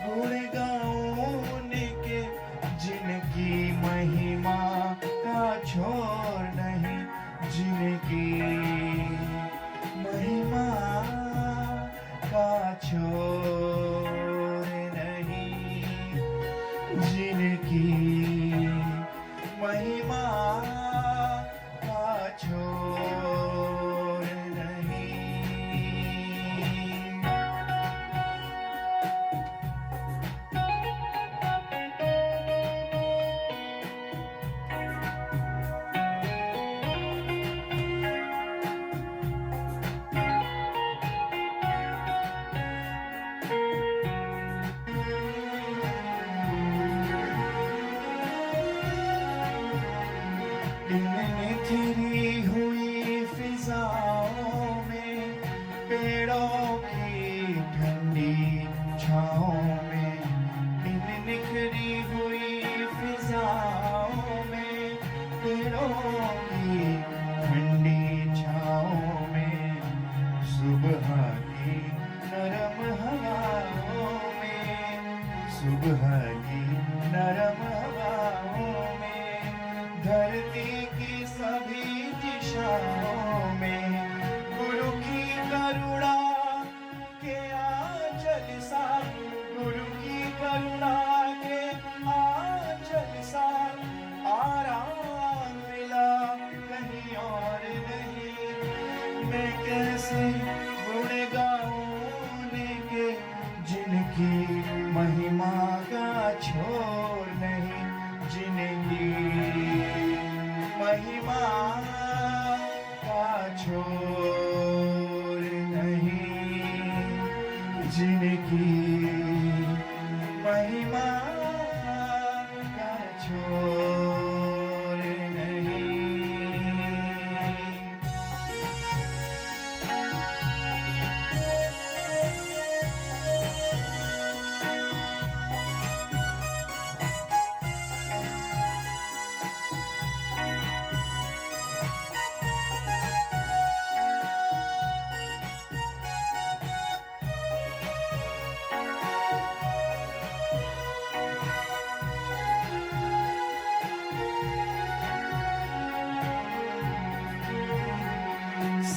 गुण गाऊं उनके जिनकी महिमा का छोर नहीं, जिनकी महिमा का छोर नहीं, जिनकी महिमा का छोर नहीं। इन निखरी हुई फिजाओं में, पेड़ों की ठंडी छाओं में, इन निखरी हुई फिजाओं में, पेड़ों की ठंडी छाओं में, सुबह की नरम हवाओं में, सुबह की नरम हवाओं में, धरती की सभी दिशाओं में, गुरु की करुणा के आंचल सा, गुरु की करुणा के आंचल सा आराम मिला कहीं और नहीं। मैं कैसे गुण गाऊं उनके जिनकी महिमा का छोर नहीं, जिनकी महिमा का छोर नहीं, जिनकी महिमा का छोर नहीं।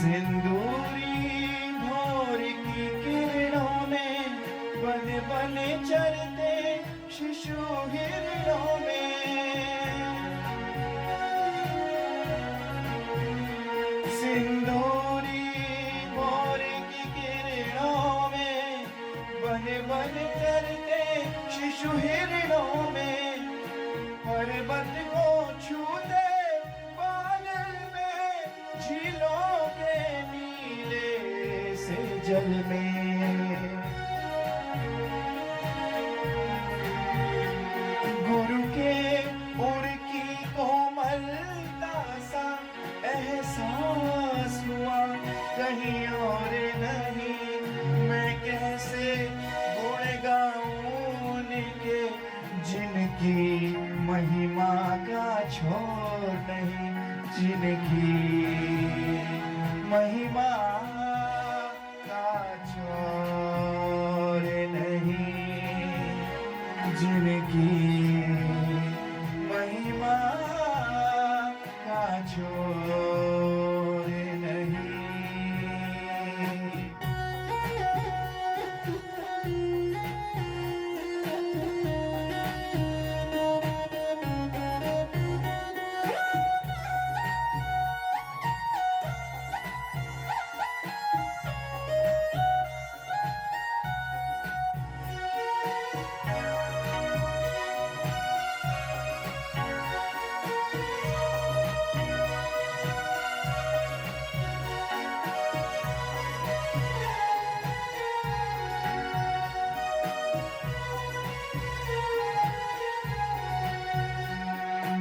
सिंदूरी भोर की किरणों में बन बन चलते शिशु हिरणों में, सिंदूरी भोर की किरणों में बन बन चलते शिशु हिरणों में, पर्वत को छूते बादल में, झीलों के नीले से जल में, गुरु के उड़ की कोमलता सा एहसास हुआ कहीं और नहीं।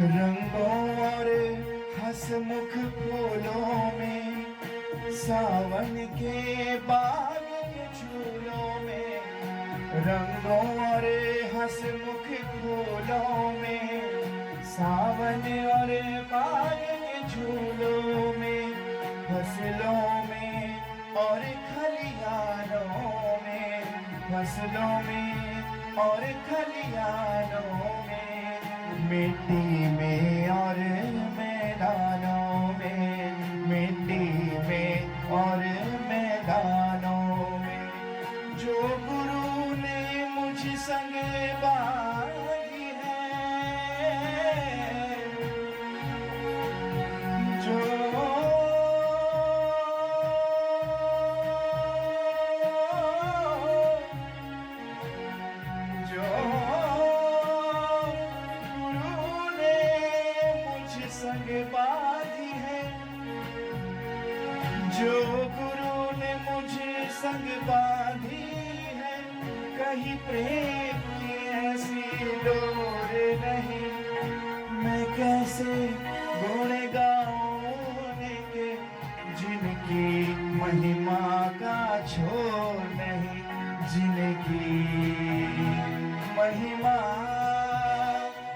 रंगों और हंसमुख फूलों में, सावन के बाग के झूलों में, रंगों और हंसमुख फूलों में, सावन और बाग के झूलों में, फसलों में और खलियानों में, फसलों में और खलियानों में, मिट्टी में और मैदानों में, मिट्टी में और मैदानों में, जो गुरु ने मुझ संग बांधी है, जो गुरु ने मुझ संग बांधी है, जो गुरु ने मुझे संग बांधी है, कहीं प्रेम की ऐसी डोर नहीं, मैं कैसे गुण गाऊं उनके, जिनकी महिमा का छोर नहीं, जिनकी महिमा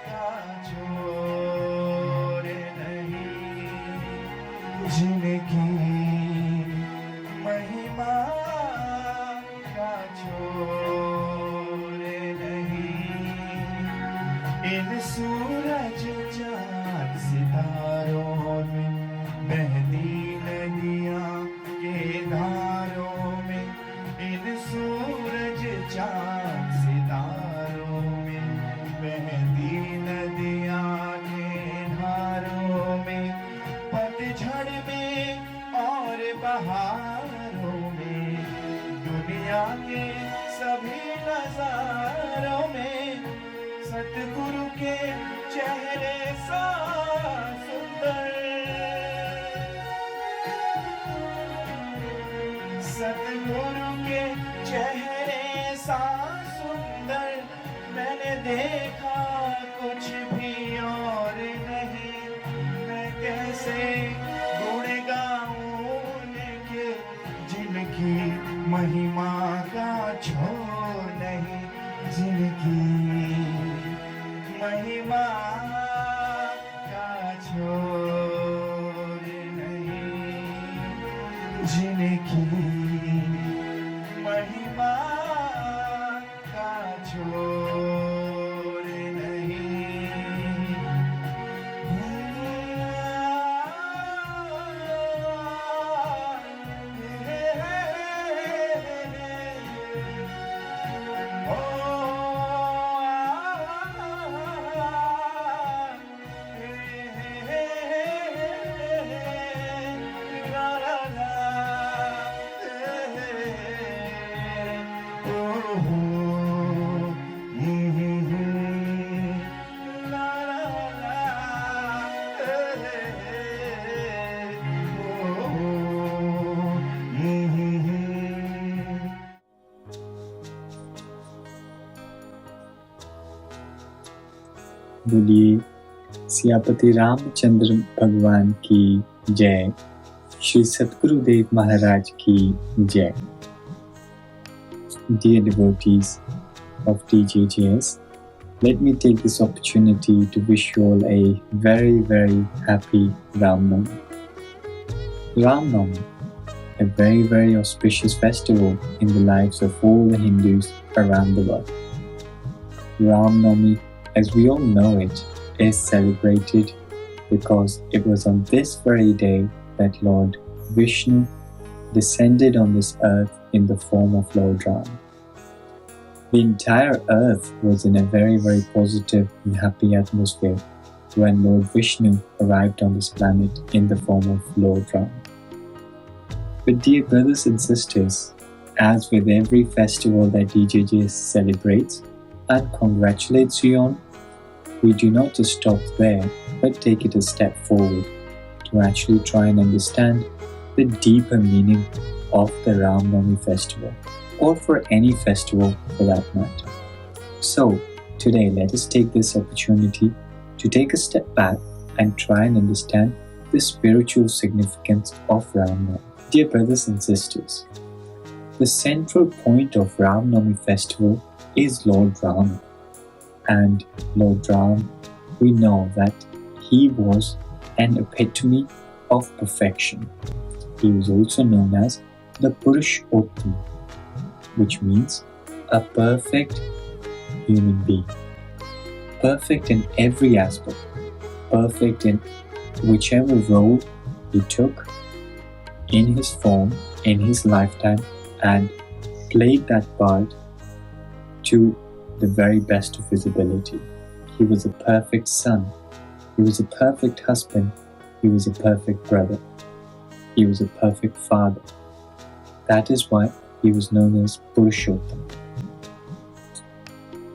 का छोर नहीं, जिनकी महिमा का छोर नहीं। इन सूरज चांद सितारों में, बहती नदियाँ के धारों में, इन सूरज चांद सितारों में, बहती नदियाँ के धारों में, पतझड़ में और बहारों में, दुनिया के सभी नजारों में, सतगुरु के चेहरे सा सुंदर, सतगुरु के चेहरे सा सुंदर, मैंने देखा कुछ भी और नहीं, मैं कैसे गुण गाऊं उनके, जिनकी महिमा का छोर नहीं, जिनकी महिमा का छोर नहीं, जिनकी महिमा का छोर नहीं। बोलिए सियापति रामचंद्र भगवान की जय, श्री सतगुरुदेव महाराज की जय। Dear devotees of DJJS, let me take this opportunity to wish you all a very, very happy Ram Navami. Ram Navami, a very, very auspicious festival in the lives of all the Hindus around the world. Ram Navami, as we all know it, is celebrated because it was on this very day that Lord Vishnu descended on this earth in the form of Lord Ram. The entire earth was in a very, very positive and happy atmosphere when Lord Vishnu arrived on this planet in the form of Lord Ram. But dear brothers and sisters, as with every festival that DJJ celebrates and congratulates you on, we do not just stop there, but take it a step forward to actually try and understand the deeper meaning of the Ram Navami festival, or for any festival for that matter. So, today let us take this opportunity to take a step back and try and understand the spiritual significance of Ram Navami. Dear brothers and sisters, the central point of Ram Navami festival is Lord Rama. And Lord Ram, we know that he was an epitome of perfection. He was also known as the Purushottam, which means a perfect human being. Perfect in every aspect, perfect in whichever role he took in his form, in his lifetime, and played that part to the very best of his ability. He was a perfect son. He was a perfect husband. He was a perfect brother. He was a perfect father. That is why he was known as Purushottam.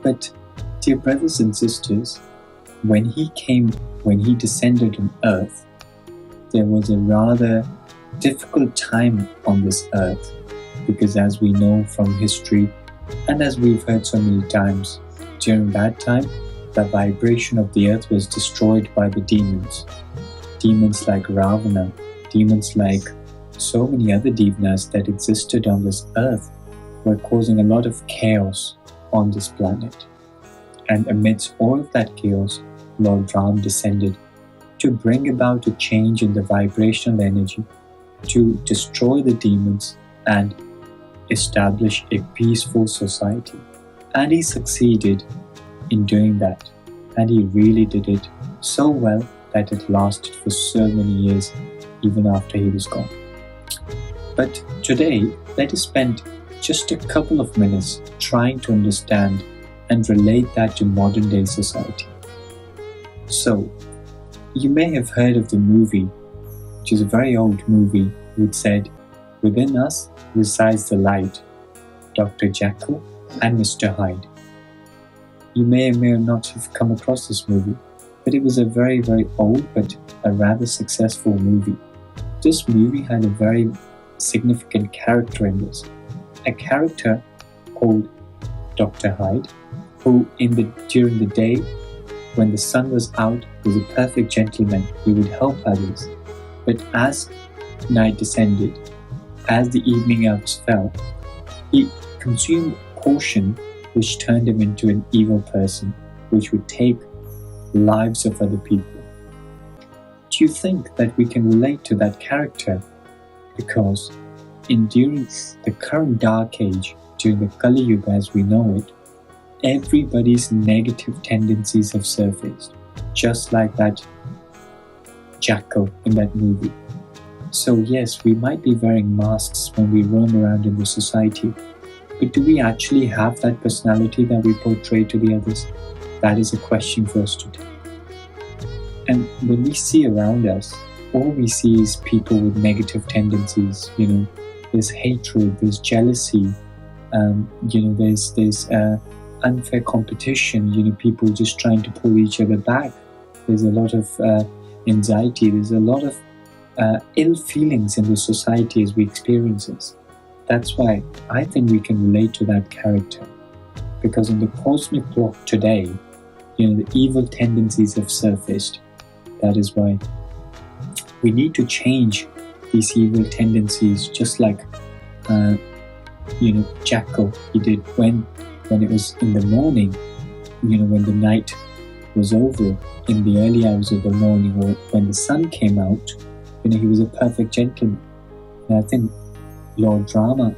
But, dear brothers and sisters, when he descended on earth, there was a rather difficult time on this earth, because as we know from history and as we've heard so many times, during that time, the vibration of the earth was destroyed by the demons. Demons like Ravana, demons like so many other devanas that existed on this earth were causing a lot of chaos on this planet. And amidst all of that chaos, Lord Ram descended to bring about a change in the vibrational energy, to destroy the demons and establish a peaceful society. And he succeeded in doing that. And he really did it so well that it lasted for so many years, even after he was gone. But today, let us spend just a couple of minutes trying to understand and relate that to modern day society. So, you may have heard of the movie, which is a very old movie, which said, "Within us resides the light, Dr. Jekyll and Mr. Hyde." You may or may not have come across this movie, but it was a very, very old but a rather successful movie. This movie had a very significant character in this. A character called Dr. Hyde, who during the day, when the sun was out, was a perfect gentleman. He would help others. But as night descended, as the evening hours fell, he consumed a potion which turned him into an evil person, which would take lives of other people. Do you think that we can relate to that character? Because during the current dark age, during the Kali Yuga as we know it, everybody's negative tendencies have surfaced, just like that Jackal in that movie. So yes, we might be wearing masks when we roam around in the society, but do we actually have that personality that we portray to the others? That is a question for us today. And when we see around us, all we see is people with negative tendencies. There's hatred, there's jealousy, there's unfair competition. People just trying to pull each other back. There's a lot of anxiety. There's a lot of ill feelings in the society as we experience this. That's why I think we can relate to that character, because in the cosmic clock today, the evil tendencies have surfaced. That is why we need to change these evil tendencies, just like Jackal, he did when it was in the morning, when the night was over, in the early hours of the morning, or when the sun came out, he was a perfect gentleman. And I think Lord Rama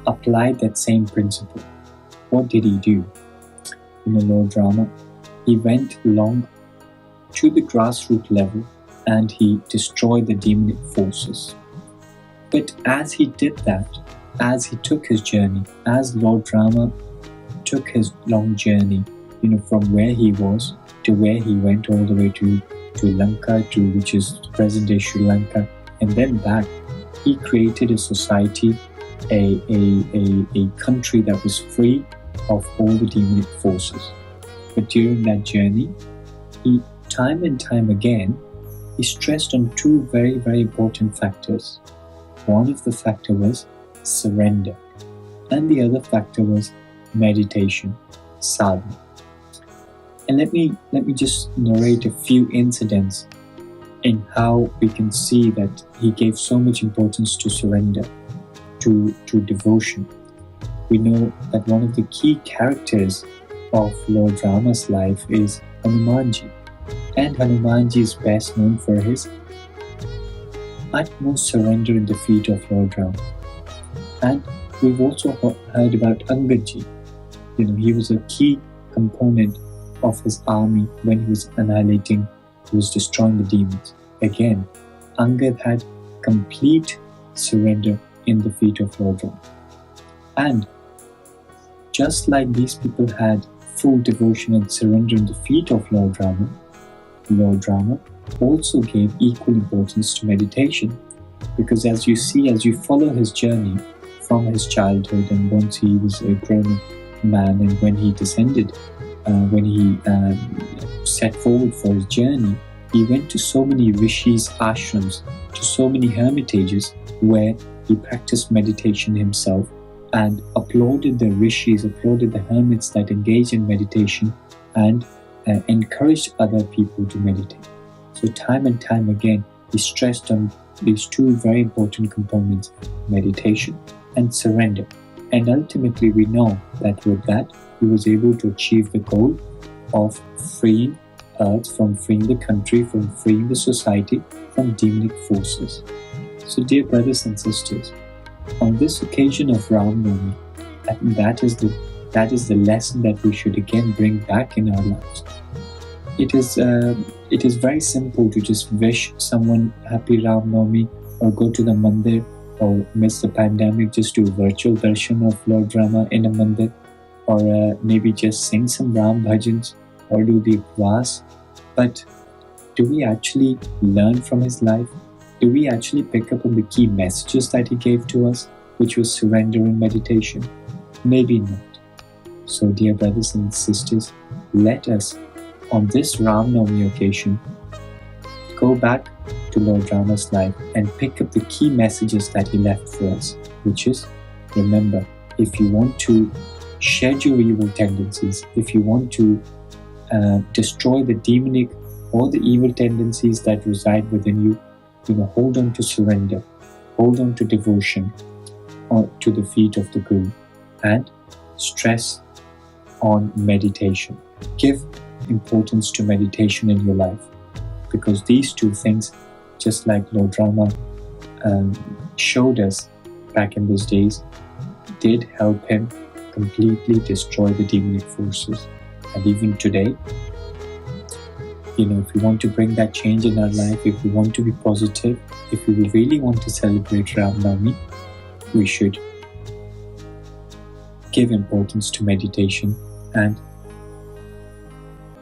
applied that same principle. What did he do? Lord Rama, he went along to the grassroots level and he destroyed the demonic forces. But as he did that, as he took his journey, as Lord Rama took his long journey, from where he was to where he went, all the way to Lanka, which is present-day Sri Lanka, and then back, he created a society, a country that was free of all the demonic forces. But during that journey, he time and time again, he stressed on two very, very important factors. One of the factor was surrender, and the other factor was meditation, sadhana. And let me just narrate a few incidents in how we can see that he gave so much importance to surrender, to devotion. We know that one of the key characters of Lord Rama's life is Hanumanji. And Hanumanji is best known for his utmost surrender in the feet of Lord Rama. And we've also heard about Angadji. He was a key component of his army when he was annihilating, he was destroying the demons. Again, Angad had complete surrender in the feet of Lord Rama. And just like these people had full devotion and surrender in the feet of Lord Rama also gave equal importance to meditation. Because as you follow his journey from his childhood and once he was a grown man and when he descended, when he set forward for his journey, he went to so many rishis' ashrams, to so many hermitages where he practiced meditation himself and applauded the rishis, applauded the hermits that engaged in meditation and encouraged other people to meditate. So time and time again, he stressed on these two very important components, meditation and surrender. And ultimately we know that with that, he was able to achieve the goal of freeing Earth, from freeing the country, from freeing the society from demonic forces. So dear brothers and sisters, on this occasion of Ram Navami, I think that is the lesson that we should again bring back in our lives. It is very simple to just wish someone happy Ram Navami or go to the mandir or miss the pandemic, just do virtual darshan of Lord Rama in a mandir, or maybe just sing some Ram bhajans or do the upvas. But do we actually learn from his life? Do we actually pick up on the key messages that he gave to us, which was surrender and meditation? Maybe not. So dear brothers and sisters, let us on this Ram Navami occasion go back to Lord Rama's life and pick up the key messages that he left for us, which is, remember, if you want to shed your evil tendencies, if you want to destroy the demonic or the evil tendencies that reside within you, hold on to surrender, hold on to devotion or to the feet of the Guru, and stress on meditation. Give importance to meditation in your life, because these two things, just like Lord Rama showed us back in those days, did help him completely destroy the demonic forces. And even today, if we want to bring that change in our life, if we want to be positive, if we really want to celebrate Ram Navami, we should give importance to meditation and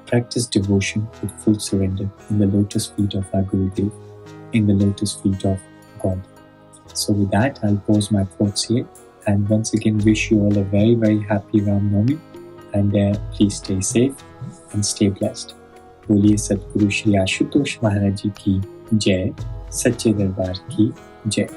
practice devotion with full surrender in the lotus feet of our Gurudev, in the lotus feet of God. So with that, I'll pause my thoughts here and once again wish you all a very, very happy Ram Navami, and please stay safe and stay blessed. बोलिए सतगुरु श्री आशुतोष महाराज जी की जय, सच्चे दरबार की जय.